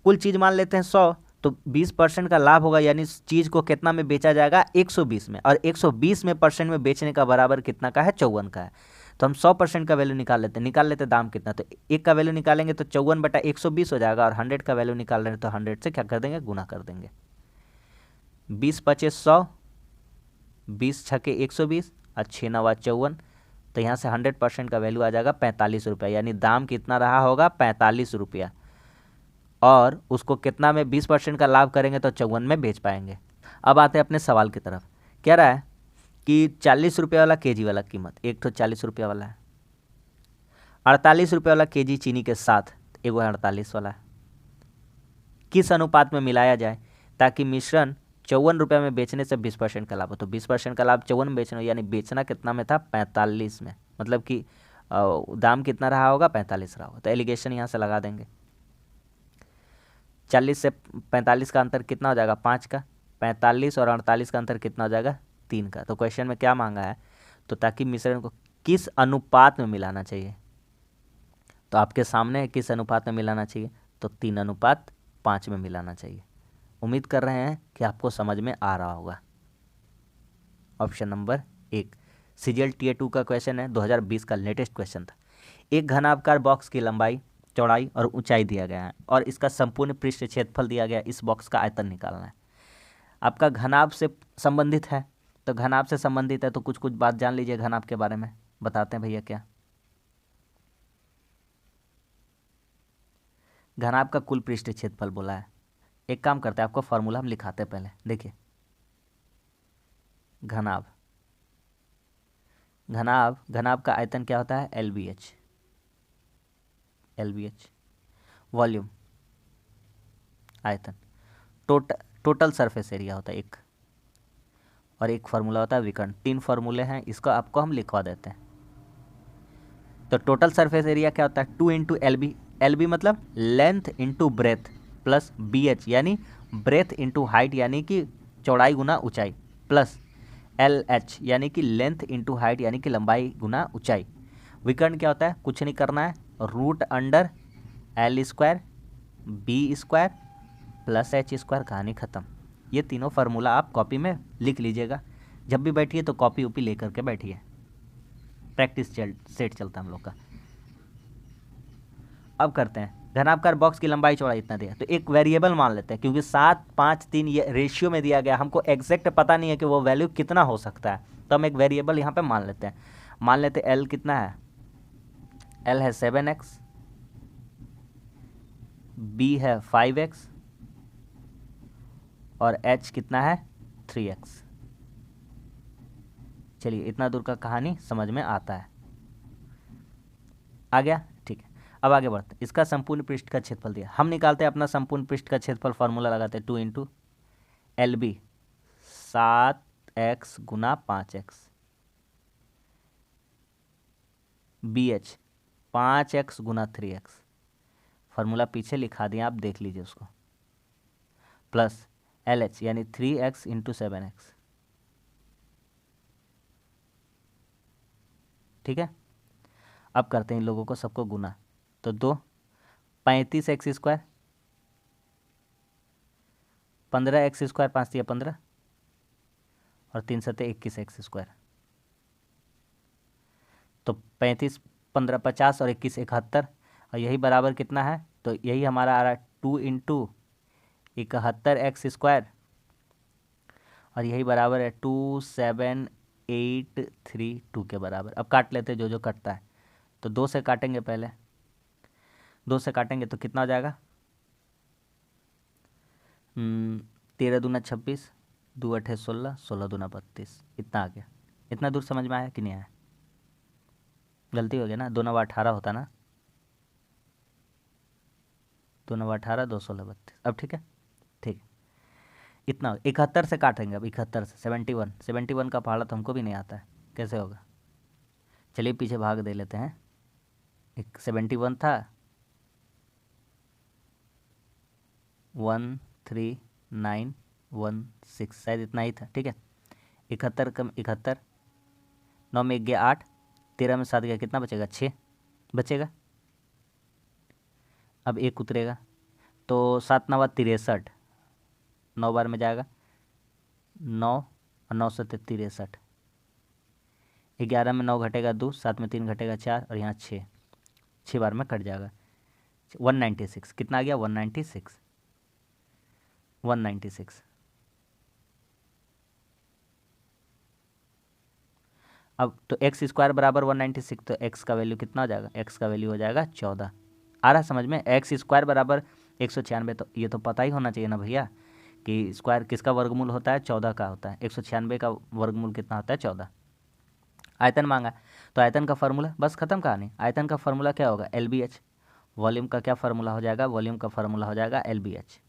कुल चीज़ मान लेते हैं 100, तो 20% का लाभ होगा, यानी चीज़ को कितना में बेचा जाएगा, 120 में। और 120 में परसेंट में बेचने का बराबर कितना का है, 54 का है। तो हम 100% का वैल्यू निकाल लेते हैं दाम कितना। तो एक का वैल्यू निकालेंगे तो 54/120 हो जाएगा, और 100 का वैल्यू निकाल रहे हैं तो 100 से क्या कर देंगे, गुना कर देंगे। 20 पचे 100, 20 छके 120 और 6 नवा 54। तो यहाँ से 100% का वैल्यू आ जाएगा 45 रुपया, यानी दाम कितना रहा होगा, 45 रुपया। और उसको कितना में 20% का लाभ करेंगे तो 54 में बेच पाएंगे। अब आते हैं अपने सवाल की तरफ। कह रहा है कि 40 रुपये वाला केजी वाला कीमत, एक तो 40 रुपये वाला है, 48 रुपये वाला केजी चीनी के साथ एक 48 वाला है, किस अनुपात में मिलाया जाए ताकि मिश्रण 54 रुपये में बेचने से 20% का लाभ हो। तो 20% का लाभ 54 में बेचना, यानी बेचना कितना में था, 45 में, मतलब कि दाम कितना रहा होगा, 45 रहा होगा। तो एलिगेशन यहाँ से लगा देंगे। 40 से 45 का अंतर कितना हो जाएगा, 5 का। 45 और 48 का अंतर कितना हो जाएगा, 3 का। तो क्वेश्चन में क्या मांगा है, तो ताकि मिश्रण को किस अनुपात में मिलाना चाहिए, तो आपके सामने है किस अनुपात में मिलाना चाहिए, तो 3:5 में मिलाना चाहिए। उम्मीद कर रहे हैं कि आपको समझ में आ रहा होगा। ऑप्शन नंबर 1 CGL Tier 2 का क्वेश्चन है, 2020 का लेटेस्ट क्वेश्चन था। एक घनाभकार बॉक्स की लंबाई, चौड़ाई और ऊंचाई दिया गया है और इसका संपूर्ण पृष्ठ क्षेत्रफल दिया गया है। इस बॉक्स का आयतन निकालना है। आपका घनाभ से संबंधित है, तो घनाभ से संबंधित है तो कुछ कुछ बात जान लीजिए घनाभ के बारे में। बताते हैं भैया क्या। घनाभ का कुल पृष्ठ क्षेत्रफल बोला है। एक काम करते हैं, आपको फॉर्मूला हम लिखाते हैं पहले। देखिए, घनाभ घनाभ का आयतन क्या होता है, LBH। वॉल्यूम, आयतन, टोटल सरफेस एरिया होता है एक, और एक फार्मूला होता है विकर्ण। 3 फार्मूले हैं, इसको आपको हम लिखवा देते हैं। तो टोटल सरफेस एरिया क्या होता है, 2 × LB। LB मतलब length into breadth, plus BH यानी ब्रेथ इंटू हाइट यानी कि चौड़ाई गुना ऊंचाई, प्लस LH यानी कि लेंथ इंटू हाइट यानी कि लंबाई गुना ऊंचाई। विकर्ण क्या होता है, कुछ नहीं करना है, √L² B² प्लस H², कहानी ख़त्म। ये तीनों फार्मूला आप कॉपी में लिख लीजिएगा। जब भी बैठिए तो कॉपी लेकर के बैठिए, प्रैक्टिस सेट चलता है हम लोग का। अब करते हैं, घनाभकार बॉक्स की लंबाई चौड़ाई इतना दिया, तो एक वेरिएबल मान लेते हैं, क्योंकि 7 5 3 ये रेशियो में दिया गया, हमको एग्जैक्ट पता नहीं है कि वो वैल्यू कितना हो सकता है, तो हम एक वेरिएबल यहाँ पे मान लेते हैं। मान लेते हैं एल कितना है, एल है 7x, बी है 5x, और एच कितना है 3x। चलिए इतना दूर का कहानी समझ में आता है, आ गया, ठीक है। अब आगे बढ़ते हैं, इसका संपूर्ण पृष्ठ का क्षेत्रफल दिया, हम निकालते हैं अपना संपूर्ण पृष्ठ का क्षेत्रफल, फॉर्मूला लगाते हैं 2 इंटू एल बी 7x गुना 5x, बी एच 5x गुना 3x, फार्मूला पीछे लिखा दिया, आप देख लीजिए उसको, प्लस एल एच यानी 3x इंटू 7x, ठीक है। अब करते हैं इन लोगों को सबको गुना, तो 2 35x स्क्वायर, 15x स्क्वायर, 5 या 15, और 3 सते 21x स्क्वायर, तो 35 15 50 और 21 71, और यही बराबर कितना है, तो यही हमारा आ रहा है 2 इंटू 71x स्क्वायर, और यही बराबर है 27832 के बराबर। अब काट लेते हैं जो जो कटता है, तो 2 से काटेंगे, पहले 2 से काटेंगे तो कितना हो जाएगा, 13 दूना 26, 2 अठे 16, 16 दूना 32, इतना आ गया। इतना दूर समझ में आया कि नहीं आया, गलती हो गया ना, 2 9 18 होता ना, 2 9 18, 2 16 32, अब ठीक है, ठीक। इतना 71 से काटेंगे, अब 71 से 71 का पहाड़ा तो हमको भी नहीं आता है, कैसे होगा, चलिए पीछे भाग दे लेते हैं, एक 71 था, 13916 शायद इतना ही था, ठीक है। 71 कम 71, 9 में 1 गया 8, 13 में 7 गया, कितना बचेगा 6 बचेगा, अब 1 उतरेगा, तो 7 9 63, 9 बार में जाएगा 9, और 9 सत्ते 63, 11 में 9 घटेगा 2, 7 में 3 घटेगा 4, और यहाँ 6 बार में कट जाएगा, 196, कितना आ गया 196, 196। अब तो एक्स स्क्वायर बराबर 196, तो एक्स का वैल्यू कितना हो जाएगा, एक्स का वैल्यू हो जाएगा 14। आ रहा समझ में, एक्स स्क्वायर बराबर 196, तो ये तो पता ही होना चाहिए ना भैया कि स्क्वायर किसका वर्गमूल होता है, 14 का होता है, 196 का वर्गमूल कितना होता है 14। आयतन मांगा, तो आयतन का फार्मूला, बस खत्म कहानी। आयतन का फार्मूला क्या होगा, एल बी एच। वॉल्यूम का क्या फार्मूला हो जाएगा, वॉल्यूम का फार्मूला हो जाएगा एल बी एच।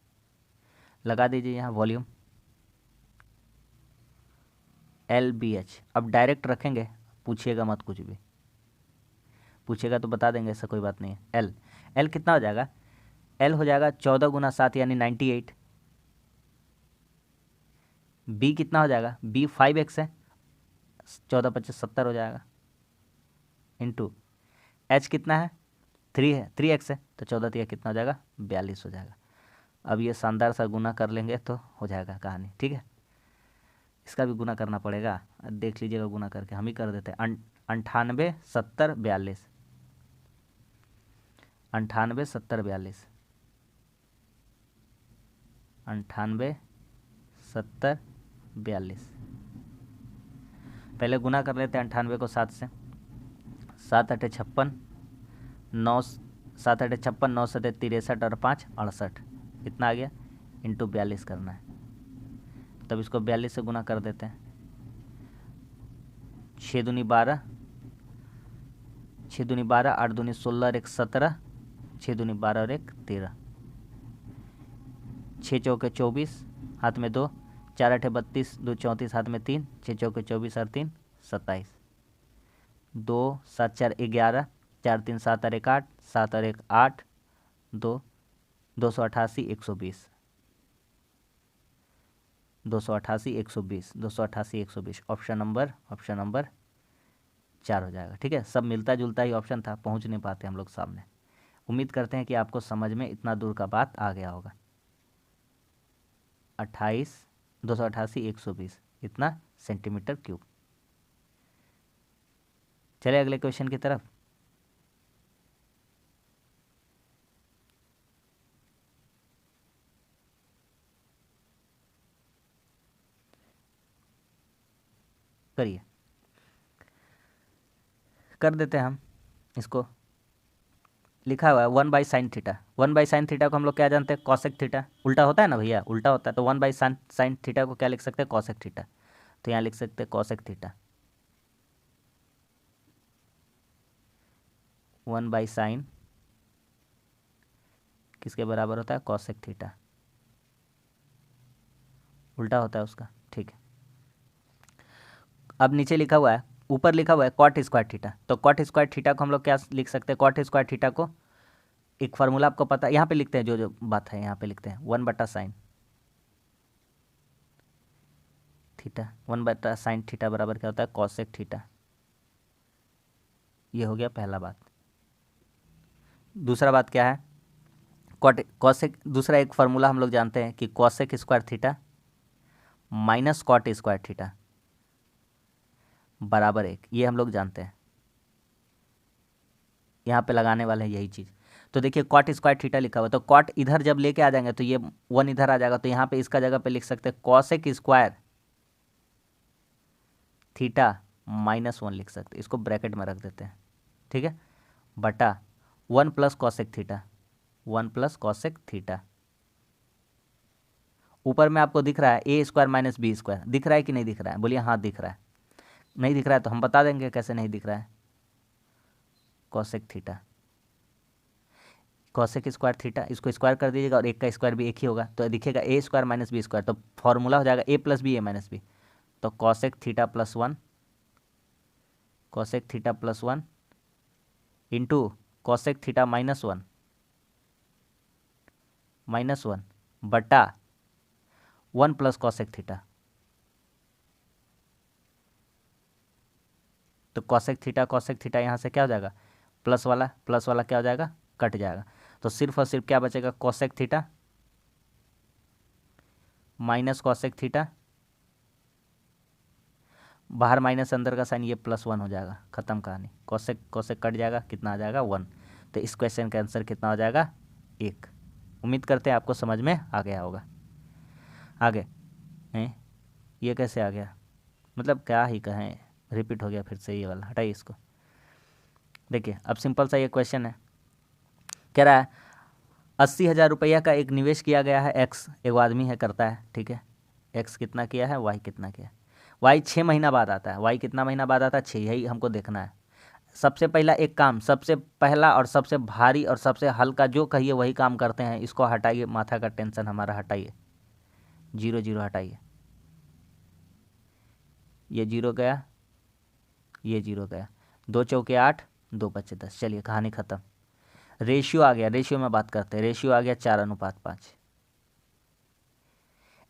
लगा दीजिए यहाँ वॉल्यूम एल बी एच। अब डायरेक्ट रखेंगे, पूछिएगा मत कुछ भी, पूछेगा तो बता देंगे, ऐसा कोई बात नहीं है। एल एल कितना हो जाएगा, एल हो जाएगा 14 गुना 7 यानी 98। बी कितना हो जाएगा, बी 5x है, 14 25 70 हो जाएगा, इंटू एच कितना है 3 है, 3x है, तो 14 3 कितना हो जाएगा 42 हो जाएगा। अब ये शानदार सा गुना कर लेंगे तो हो जाएगा कहानी, ठीक है। इसका भी गुना करना पड़ेगा, देख लीजिएगा गुना करके, हम ही कर देते हैं। 98 70 42, 98 70 42, 98 70 42। पहले गुना कर लेते हैं 98 को 7 से, 7 8 56, 9 7 8 56, 9 7 63 और 5 68, इतना आ गया, इंटू 42 करना है। तब इसको 42 से गुना कर देते हैं, 6 दूनी 12, 6 दूनी 12, 8 दूनी 16 और 1 17, 6 दूनी 12 और 1 13, 6 चौके 24, हाथ में 2, 4 8 32, 2 34, हाथ में 3, 6 चौके 24 और 3 27, 2 7 4 11, 4 3 7 और 1 8, 7 और 1 8, 2 288 120, 288 120, 288 120, ऑप्शन नंबर 4 हो जाएगा, ठीक है। सब मिलता जुलता ही ऑप्शन था, पहुंच नहीं पाते हम लोग सामने। उम्मीद करते हैं कि आपको समझ में इतना दूर का बात आ गया होगा। 288 120 इतना सेंटीमीटर क्यूब। चले अगले क्वेश्चन की तरफ। करिए, कर देते हैं हम इसको। लिखा हुआ है 1/sin थीटा। 1/sin थीटा को हम लोग क्या जानते हैं, कॉसेक थीटा। उल्टा होता है ना भैया, उल्टा होता है, तो 1/sin थीटा को क्या लिख सकते हैं, कॉसेक थीटा। तो यहाँ लिख सकते हैं कॉसेक थीटा। 1/sin किसके बराबर होता है, कॉसेक थीटा। उल्टा होता है उसका, ठीक है। अब नीचे लिखा हुआ है, ऊपर लिखा हुआ है कॉट स्क्वायर थीटा। तो कॉट स्क्वायर थीटा को हम लोग क्या लिख सकते हैं, कॉट स्क्वायर थीटा को एक फार्मूला आपको पता है, यहाँ पे लिखते हैं, जो जो बात है यहाँ पे लिखते हैं 1/sin थीटा। 1/sin थीटा बराबर क्या होता है, कॉसेक थीटा। ये हो गया पहला बात। दूसरा बात क्या है, कॉसेक, दूसरा एक फार्मूला हम लोग जानते हैं कि cosec square theta minus cot square theta बराबर 1। ये हम लोग जानते हैं, यहाँ पे लगाने वाले हैं यही चीज़। तो देखिए कॉट स्क्वायर थीटा लिखा हुआ है, तो कॉट इधर जब लेके आ जाएंगे तो ये 1 इधर आ जाएगा, तो यहाँ पे इसका जगह पे लिख सकते हैं कॉसेक स्क्वायर थीटा -1 लिख सकते हैं। इसको ब्रैकेट में रख देते हैं, ठीक है, बटा 1 plus cosec theta, 1 plus cosec theta. ऊपर में आपको दिख रहा है a square minus B square, दिख रहा है कि नहीं दिख रहा है, बोलिए हाँ दिख रहा है। नहीं दिख रहा है तो हम बता देंगे कैसे नहीं दिख रहा है। Cosec theta, cosec square theta, इसको स्क्वायर कर दीजिएगा और एक का स्क्वायर भी एक ही होगा, तो दिखेगा a square minus B square. तो फॉर्मूला हो जाएगा a plus b, a minus b. तो cosec theta plus 1, cosec theta plus 1 into cosec theta -1 बटा 1 प्लस कॉसेक थीटा। तो कॉसेक थीटा यहाँ से क्या हो जाएगा, प्लस वाला क्या हो जाएगा, कट जाएगा। तो सिर्फ और सिर्फ क्या बचेगा, cosec theta minus cosec theta, बाहर माइनस अंदर का साइन, ये +1 हो जाएगा, खत्म कहानी। कॉसेक कॉसेक कट जाएगा, कितना आ जाएगा 1। तो इस क्वेश्चन का आंसर कितना हो जाएगा, 1। उम्मीद करते हैं आपको समझ में आ गया होगा। आगे हैं, ये कैसे आ गया, मतलब क्या ही कहें, रिपीट हो गया फिर से ये वाला, हटाइए इसको। देखिए अब सिंपल सा ये क्वेश्चन है, कह रहा है 80,000 रुपया का एक निवेश किया गया है, एक्स एक आदमी है करता है, ठीक है। एक्स कितना किया है, वाई कितना किया है। वाई 6 महीना बाद आता है, वाई कितना महीना बाद आता है, 6, यही हमको देखना है। सबसे पहला एक काम, सबसे पहला और सबसे भारी और सबसे हल्का जो कहिए वही काम करते हैं। इसको हटाइए, माथा का टेंशन हमारा हटाइए, 0 0 हटाइए, ये 0 गया, ये 0 गया, 2 चौके 8, 2 बचे 10। चलिए कहानी ख़त्म। रेशियो आ गया, रेशियो में बात करते हैं। रेशियो आ गया 4:5।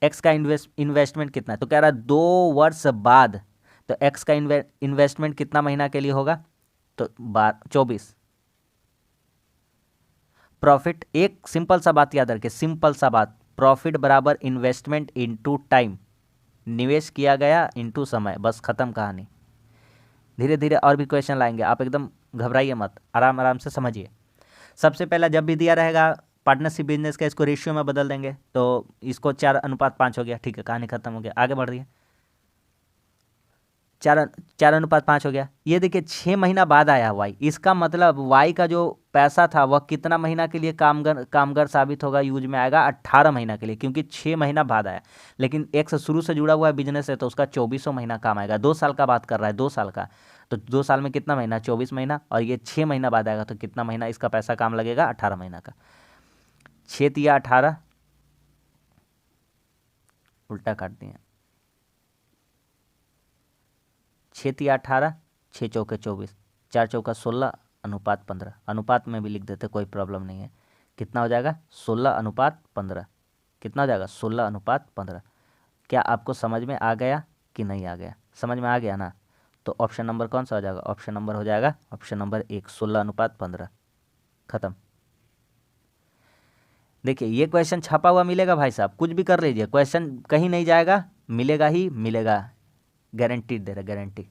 एक्स का इन्वेस्टमेंट कितना है, तो कह रहा है 2 वर्ष बाद। तो एक्स का इन्वेस्टमेंट कितना महीना के लिए होगा, तो 24। प्रॉफिट, एक सिंपल सा बात याद रखिए, सिंपल सा बात, प्रॉफिट बराबर इन्वेस्टमेंट इनटू टाइम, निवेश किया गया इनटू समय, बस खत्म कहानी। धीरे धीरे और भी क्वेश्चन लाएंगे, आप एकदम घबराइए मत, आराम आराम से समझिए। सबसे पहला जब भी दिया रहेगा पार्टनरशिप बिजनेस का, इसको रेशियो में बदल देंगे, तो इसको 4:5 हो गया, ठीक है, कहानी खत्म हो गया। आगे बढ़ रही है, 4:5 हो गया। ये देखिए 6 महीना बाद आया वाई, इसका मतलब वाई का जो पैसा था वह कितना महीना के लिए कामगर साबित होगा, यूज में आएगा 18 महीना के लिए, क्योंकि 6 महीना बाद आया। लेकिन एक्स शुरू से जुड़ा हुआ है बिजनेस है, तो उसका 24 महीना काम आएगा। 2 साल का बात कर रहा है, 2 साल का, तो 2 साल में कितना महीना, 24 महीना, और ये 6 महीना बाद आएगा, तो कितना महीना इसका पैसा काम लगेगा, 18 महीना का। 6 तिया 18, उल्टा काट दिए, 6 तिया 18, 6 चौके 24, 4 चौका 16, अनुपात 15। अनुपात में भी लिख देते, कोई प्रॉब्लम नहीं है। कितना हो जाएगा, 16:15। कितना हो जाएगा, 16:15। क्या आपको समझ में आ गया कि नहीं आ गया, समझ में आ गया ना। तो ऑप्शन नंबर कौन सा हो जाएगा, ऑप्शन नंबर हो जाएगा ऑप्शन नंबर 1, 16:15, खत्म। देखिए ये क्वेश्चन छपा हुआ मिलेगा भाई साहब, कुछ भी कर लीजिए, क्वेश्चन कहीं नहीं जाएगा, मिलेगा ही मिलेगा, गारंटी दे रहा, गारंटी।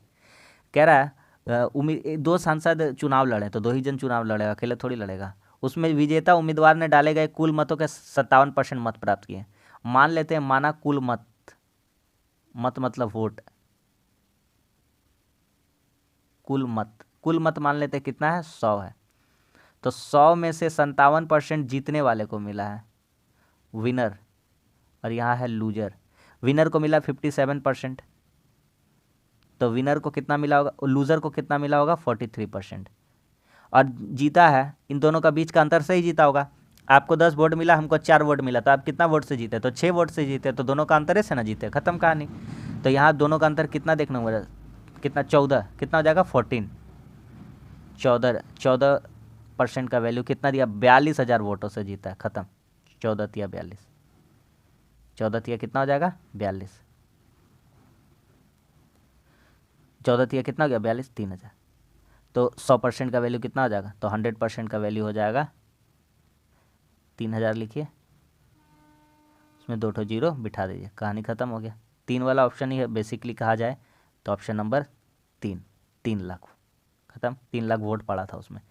कह रहा है 2 सांसद चुनाव लड़े, तो 2 ही जन चुनाव लड़ेगा, अकेले थोड़ी लड़ेगा। उसमें विजेता उम्मीदवार ने डाले गए कुल मतों के 57% मत प्राप्त किए। मान लेते हैं, माना कुल मत, मत मतलब वोट, कुल मत मान लेते कितना है, 100 है। तो 100 में से 57% जीतने वाले को मिला है, विनर, और यहाँ है लूजर। विनर को मिला 57%, तो विनर को कितना मिला होगा, लूजर को कितना मिला होगा, 43%। और जीता है, इन दोनों का बीच का अंतर से ही जीता होगा। आपको 10 वोट मिला, हमको 4 वोट मिला, तो आप कितना वोट से जीते, तो 6 वोट से जीते, तो दोनों का अंतर से ना जीते, खत्म कहानी। तो यहाँ दोनों का अंतर कितना देखना होगा, कितना, 14, कितना हो जाएगा, 14, 14% का वैल्यू कितना दिया, 42,000 वोटों से जीता है, खत्म। 14 या 42, 14 या कितना हो जाएगा, 42, 14 या कितना हो गया, 42, 3,000। तो 100% का वैल्यू कितना हो जाएगा, तो 100% का वैल्यू हो जाएगा 3,000। लिखिए, उसमें 2 जीरो बिठा दीजिए, कहानी ख़त्म हो गया। 3 वाला ऑप्शन ही है बेसिकली कहा जाए तो, ऑप्शन नंबर 3, 3 लाख, ख़त्म। 3 लाख वोट पड़ा था उसमें।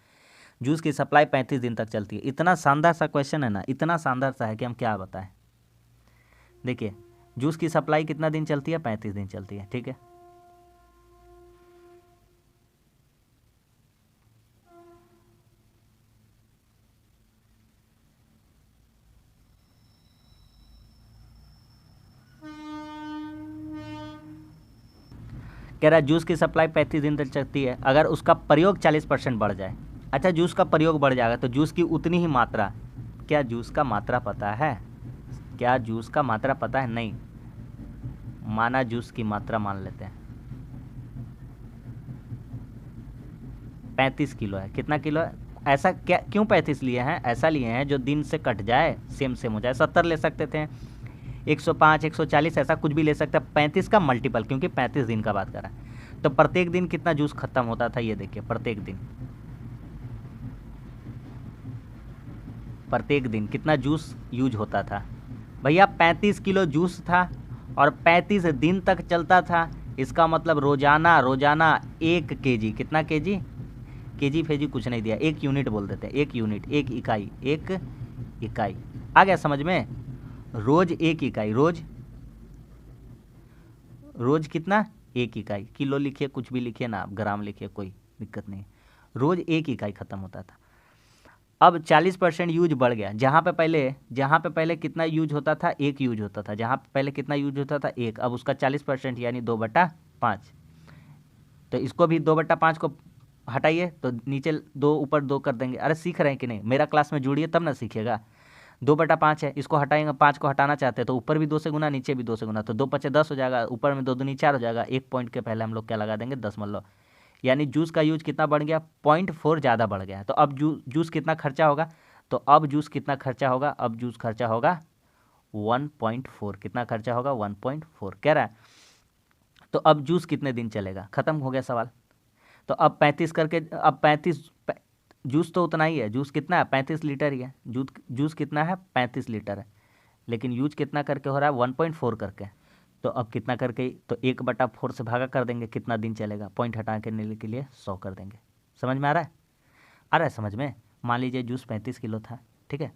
जूस की सप्लाई 35 दिन तक चलती है। इतना शानदार सा क्वेश्चन है ना, इतना शानदार सा है कि हम क्या बताएं। देखिए, जूस की सप्लाई कितना दिन चलती है, 35 दिन चलती है, ठीक है। कह रहा है जूस की सप्लाई 35 दिन तक चलती है अगर उसका प्रयोग 40% बढ़ जाए। अच्छा, जूस का प्रयोग बढ़ जाएगा तो जूस की उतनी ही मात्रा, क्या जूस का मात्रा पता है, क्या जूस का मात्रा पता है, नहीं माना, जूस की मात्रा मान लेते हैं 35 किलो है। कितना किलो है, ऐसा क्या, क्यों 35 लिए हैं, ऐसा लिए हैं जो दिन से कट जाए, सेम सेम हो जाए। 70 ले सकते थे, 105, 140, ऐसा कुछ भी ले सकते हैं। 35 का मल्टीपल, क्योंकि 35 दिन का बात कर रहा है। तो प्रत्येक दिन कितना जूस खत्म होता था, ये देखिए, प्रत्येक दिन कितना जूस यूज होता था भैया, 35 किलो जूस था और 35 दिन तक चलता था। इसका मतलब रोजाना 1 केजी, कितना केजी, केजी फेजी कुछ नहीं दिया, 1 यूनिट बोल देते हैं, 1 यूनिट, 1 इकाई, 1 इकाई, आ गया समझ में। रोज 1 इकाई, रोज कितना, 1 इकाई। किलो लिखिए, कुछ भी लिखिए ना आप, ग्राम लिखिए, कोई दिक्कत नहीं। रोज 1 इकाई खत्म होता था। अब 40% यूज बढ़ गया। जहाँ पे पहले कितना यूज होता था, 1 यूज होता था। जहाँ पे पहले कितना यूज होता था, 1, अब उसका 40% यानी 2/5। तो इसको भी 2/5 को हटाइए तो नीचे 2 ऊपर 2 कर देंगे। अरे सीख रहे हैं कि नहीं, मेरा क्लास में जुड़िए तब ना सीखिएगा। 2/5 है, इसको हटाएंगे, 5 को हटाना चाहते हैं तो ऊपर भी 2 से गुना, नीचे भी 2 से गुना, तो 2×5 10 हो जाएगा, ऊपर में 2 दूनी 4 हो जाएगा। 1 पॉइंट के पहले हम लोग क्या लगा देंगे, 10 यानी जूस का यूज कितना बढ़ गया, 0.4 ज़्यादा बढ़ गया है। तो अब जूस कितना खर्चा होगा, तो अब जूस कितना खर्चा होगा, अब जूस खर्चा होगा 1.4। कितना खर्चा होगा, 1.4 कह रहा है। तो अब जूस कितने दिन चलेगा, खत्म हो गया सवाल। तो अब 35 करके, अब 35, जूस तो उतना ही है, जूस कितना है, 35 लीटर ही है। जूस कितना है, 35 लीटर है, लेकिन यूज कितना करके हो रहा है, 1.4 करके। तो अब कितना करके, तो 1/4 से भागा कर देंगे, कितना दिन चलेगा, पॉइंट हटा करने के लिए 100 कर देंगे। समझ में आ रहा है, आ रहा है समझ में। मान लीजिए जूस 35 किलो था, ठीक है,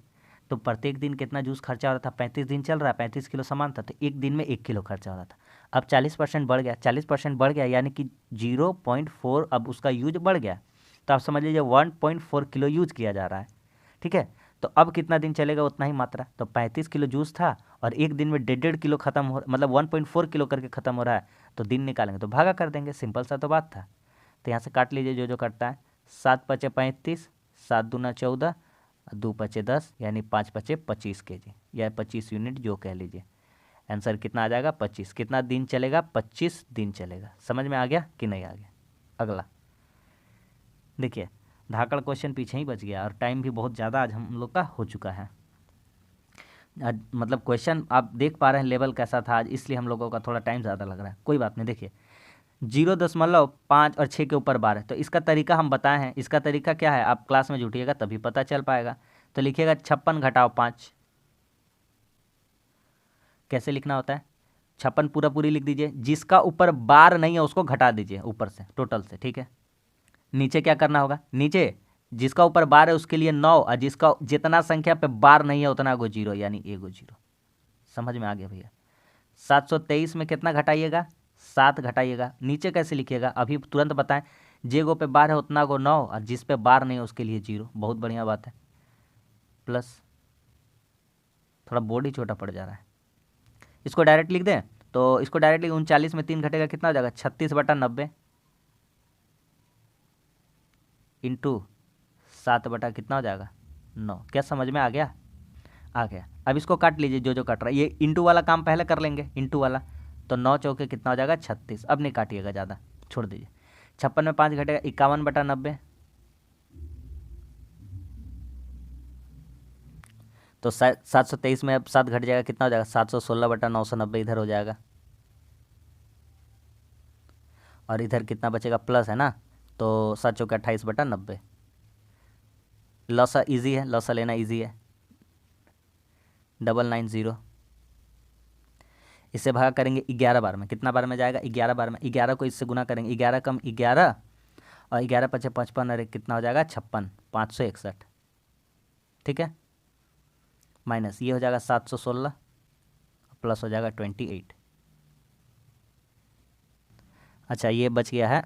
तो प्रत्येक दिन कितना जूस खर्चा हो रहा था, 35 दिन चल रहा है, 35 किलो सामान था, तो एक दिन में 1 किलो खर्चा हो रहा था। अब 40% बढ़ गया, 40% बढ़ गया यानी कि 0.4 अब उसका यूज बढ़ गया। तो आप समझ लीजिए 1.4 किलो यूज किया जा रहा है, ठीक है। तो अब कितना दिन चलेगा, उतना ही मात्रा। तो 35 किलो जूस था और एक दिन में 1.5 किलो खत्म हो, मतलब 1.4 किलो करके खत्म हो रहा है, तो दिन निकालेंगे तो भागा कर देंगे, सिंपल सा तो बात था। तो यहाँ से काट लीजिए जो जो कटता है, 7×5 = 35, 7×2 = 14, 2×5 = 10, यानी 5×5 = 25 केजी या 25 यूनिट जो कह लीजिए। आंसर कितना आ जाएगा, 25। कितना दिन चलेगा, 25 दिन चलेगा। समझ में आ गया कि नहीं आ गया। अगला देखिए, धाकड़ क्वेश्चन पीछे ही बच गया और टाइम भी बहुत ज़्यादा आज हम लोग का हो चुका है। आज मतलब क्वेश्चन आप देख पा रहे हैं लेवल कैसा था आज, इसलिए हम लोगों का थोड़ा टाइम ज़्यादा लग रहा है, कोई बात नहीं। देखिए 0.5 और 6 के ऊपर 12, तो इसका तरीका हम बताए हैं। इसका तरीका क्या है, आप क्लास में जुटिएगा तभी पता चल पाएगा। तो लिखिएगा 56 - 5। कैसे लिखना होता है, 56 पूरा पूरी लिख दीजिए, जिसका ऊपर बार नहीं है उसको घटा दीजिए ऊपर से, टोटल से, ठीक है। नीचे क्या करना होगा, नीचे जिसका ऊपर बार है उसके लिए 9, और जिसका जितना संख्या पे बार नहीं है उतना को 0, यानी 1 0। समझ में आ गया भैया। 723 में कितना घटाइएगा, 7 घटाइएगा। नीचे कैसे लिखिएगा, अभी तुरंत बताएं। जे गो पे बार है उतना गो 9 और जिस पे बार नहीं है उसके लिए 0। बहुत बढ़िया बात है। प्लस थोड़ा बोर्ड ही छोटा पड़ जा रहा है, इसको डायरेक्ट लिख दें। तो इसको डायरेक्टली 39 में 3 घटेगा कितना हो जाएगा 36/90 इंटू 7 कितना हो जाएगा 9। क्या समझ में आ गया? आ गया। अब इसको काट लीजिए, जो जो काट रहा है। ये इंटू वाला काम पहले कर लेंगे, इंटू वाला। तो 9 चौके कितना हो जाएगा 36। अब नहीं काटिएगा ज़्यादा, छोड़ दीजिए। 56 में 5 घटेगा 51/90। तो 723 में अब 7 घट जाएगा कितना हो जाएगा 716/990 इधर हो जाएगा। और इधर कितना बचेगा प्लस है ना, तो 7 चौके 28/90। लॉसा इजी है, लॉसा लेना इजी है। 990 इससे भागा करेंगे 11 बार में, कितना बार में जाएगा 11 बार में। 11 को इससे गुना करेंगे, 11 कम 11 और 11 पचे 55 और कितना हो जाएगा 56, 561। ठीक है, माइनस ये हो जाएगा 716 प्लस हो जाएगा 28। अच्छा ये बच गया है,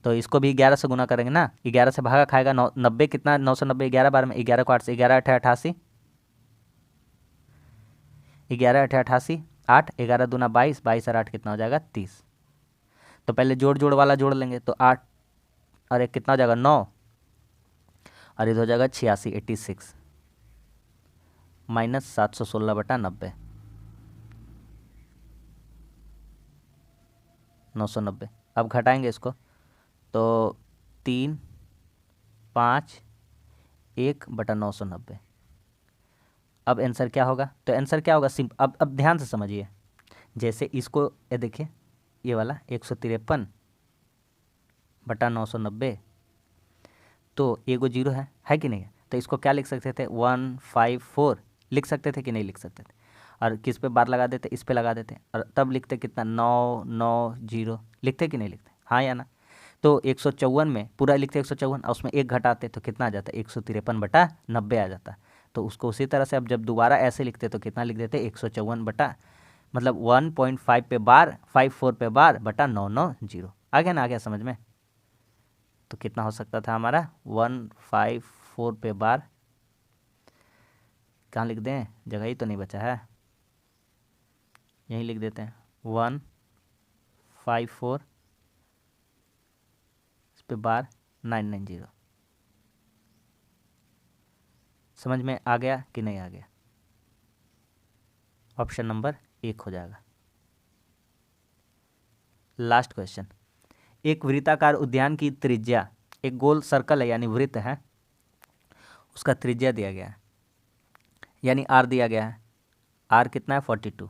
तो इसको भी 11 से गुना करेंगे ना। 11 से भागा खाएगा 90 कितना 990 11 बार में। 11 को 8 से 11 8 88, 11 8 88, 8 11 दूना 22, 22 और 8 कितना हो जाएगा 30। तो पहले जोड़ जोड़ वाला जोड़ लेंगे, तो 8 और 1 कितना हो जाएगा 9 और इधर हो जाएगा 86 86 माइनस 716/90 990। अब घटाएंगे इसको, तो 3 5 1/990। अब आंसर क्या होगा? तो आंसर क्या होगा अब ध्यान से समझिए। जैसे इसको ये देखिए, ये वाला 153/990, तो एगो 0 है कि नहीं है? तो इसको क्या लिख सकते थे 154 लिख सकते थे कि नहीं लिख सकते थे? और किस पे बार लगा देते? इस पे लगा देते, और तब लिखते कितना 990 लिखते कि नहीं लिखते? हाँ या ना? तो 154 में पूरा लिखते 154 और उसमें 1 घटाते तो कितना आ जाता है 153/90 आ जाता। तो उसको उसी तरह से अब जब दोबारा ऐसे लिखते तो कितना लिख देते 154 मतलब 1.5 पे बार 54 पे बार बटा 990। आ गया ना? आ गया समझ में? तो कितना हो सकता था हमारा 154 पे बार, कहाँ लिख दें, जगह ही तो नहीं बचा है, यहीं लिख देते हैं 154 इस पे बार 990। समझ में आ गया कि नहीं आ गया? ऑप्शन नंबर 1 हो जाएगा। Last question. एक वृत्ताकार उद्यान की त्रिज्या, एक गोल सर्कल है यानी वृत्त है, उसका त्रिज्या दिया गया है यानी आर दिया गया है। आर कितना है 42।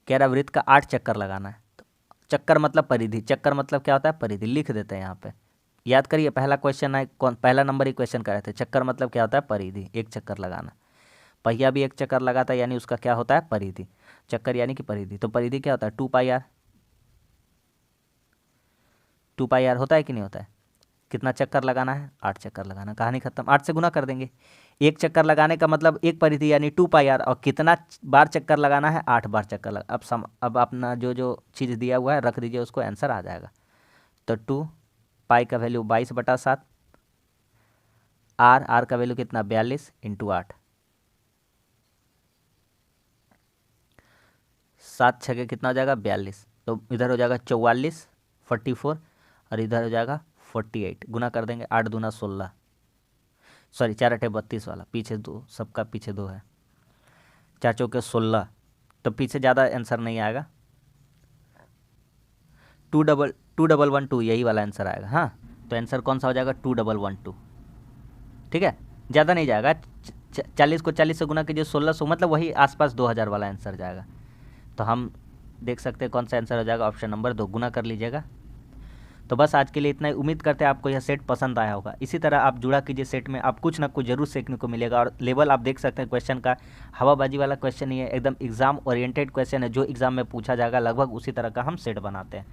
कह रहा वृत्त का 8 चक्कर लगाना है। तो चक्कर मतलब परिधि, चक्कर मतलब क्या होता है परिधि, लिख देते हैं यहाँ पे। याद करिए पहला क्वेश्चन है, पहला नंबर ही क्वेश्चन कर रहे थे। चक्कर मतलब क्या होता है परिधि, एक चक्कर लगाना। पहिया भी एक चक्कर लगाता है यानी उसका क्या होता है परिधि। चक्कर यानी कि परिधि, तो परिधि क्या होता है 2πr। 2πr होता है कि नहीं होता है? कितना चक्कर लगाना है 8 चक्कर लगाना, कहानी खत्म। 8 से गुना कर देंगे। एक चक्कर लगाने का मतलब एक परिधि यानी 2πr, और कितना बार चक्कर लगाना है 8 बार चक्कर लगा। अब अपना जो जो चीज़ दिया हुआ है रख दीजिए, उसको आंसर आ जाएगा। तो 2π का वैल्यू 22/7, आर का वैल्यू कितना 42 इंटू 8, 7 छः कितना हो जाएगा 42। तो इधर हो जाएगा 44 44 और इधर हो जाएगा 48। गुना कर देंगे 8 दूना 16, सॉरी 4 8 32 वाला, पीछे 2, सबका पीछे 2 है। 4 चौके 16, तो पीछे ज़्यादा आंसर नहीं आएगा। 2112 यही वाला आंसर आएगा। हाँ, तो आंसर कौन सा हो जाएगा 2112। ठीक है, ज़्यादा नहीं जाएगा। 40 को 40 से गुना कीजिए 1600, मतलब वही आसपास 2000 वाला आंसर जाएगा। तो हम देख सकते हैं कौन सा आंसर हो जाएगा ऑप्शन नंबर 2। गुना कर लीजिएगा। तो बस आज के लिए इतना ही। उम्मीद करते हैं आपको यह सेट पसंद आया होगा। इसी तरह आप जुड़ा कीजिए सेट में, आप कुछ ना कुछ जरूर सीखने को मिलेगा। और लेवल आप देख सकते हैं क्वेश्चन का, हवाबाजी वाला क्वेश्चन नहीं है, एकदम एग्जाम ओरिएंटेड क्वेश्चन है। जो एग्जाम में पूछा जाएगा लगभग उसी तरह का हम सेट बनाते हैं।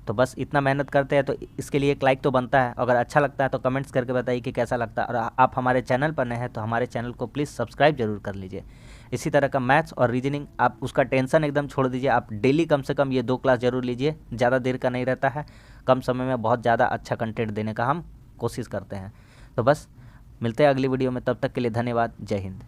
तो बस इतना मेहनत करते हैं, तो इसके लिए एक लाइक तो बनता है। अगर अच्छा लगता है तो कमेंट्स करके बताइए कि कैसा लगता है। और आप हमारे चैनल पर नए हैं तो हमारे चैनल को प्लीज़ सब्सक्राइब जरूर कर लीजिए। इसी तरह का मैथ्स और रीजनिंग, आप उसका टेंशन एकदम छोड़ दीजिए, आप डेली कम से कम ये 2 क्लास जरूर लीजिए, ज़्यादा देर का नहीं रहता है, कम समय में बहुत ज़्यादा अच्छा कंटेंट देने का हम कोशिश करते हैं। तो बस मिलते हैं अगली वीडियो में, तब तक के लिए धन्यवाद, जय हिंद।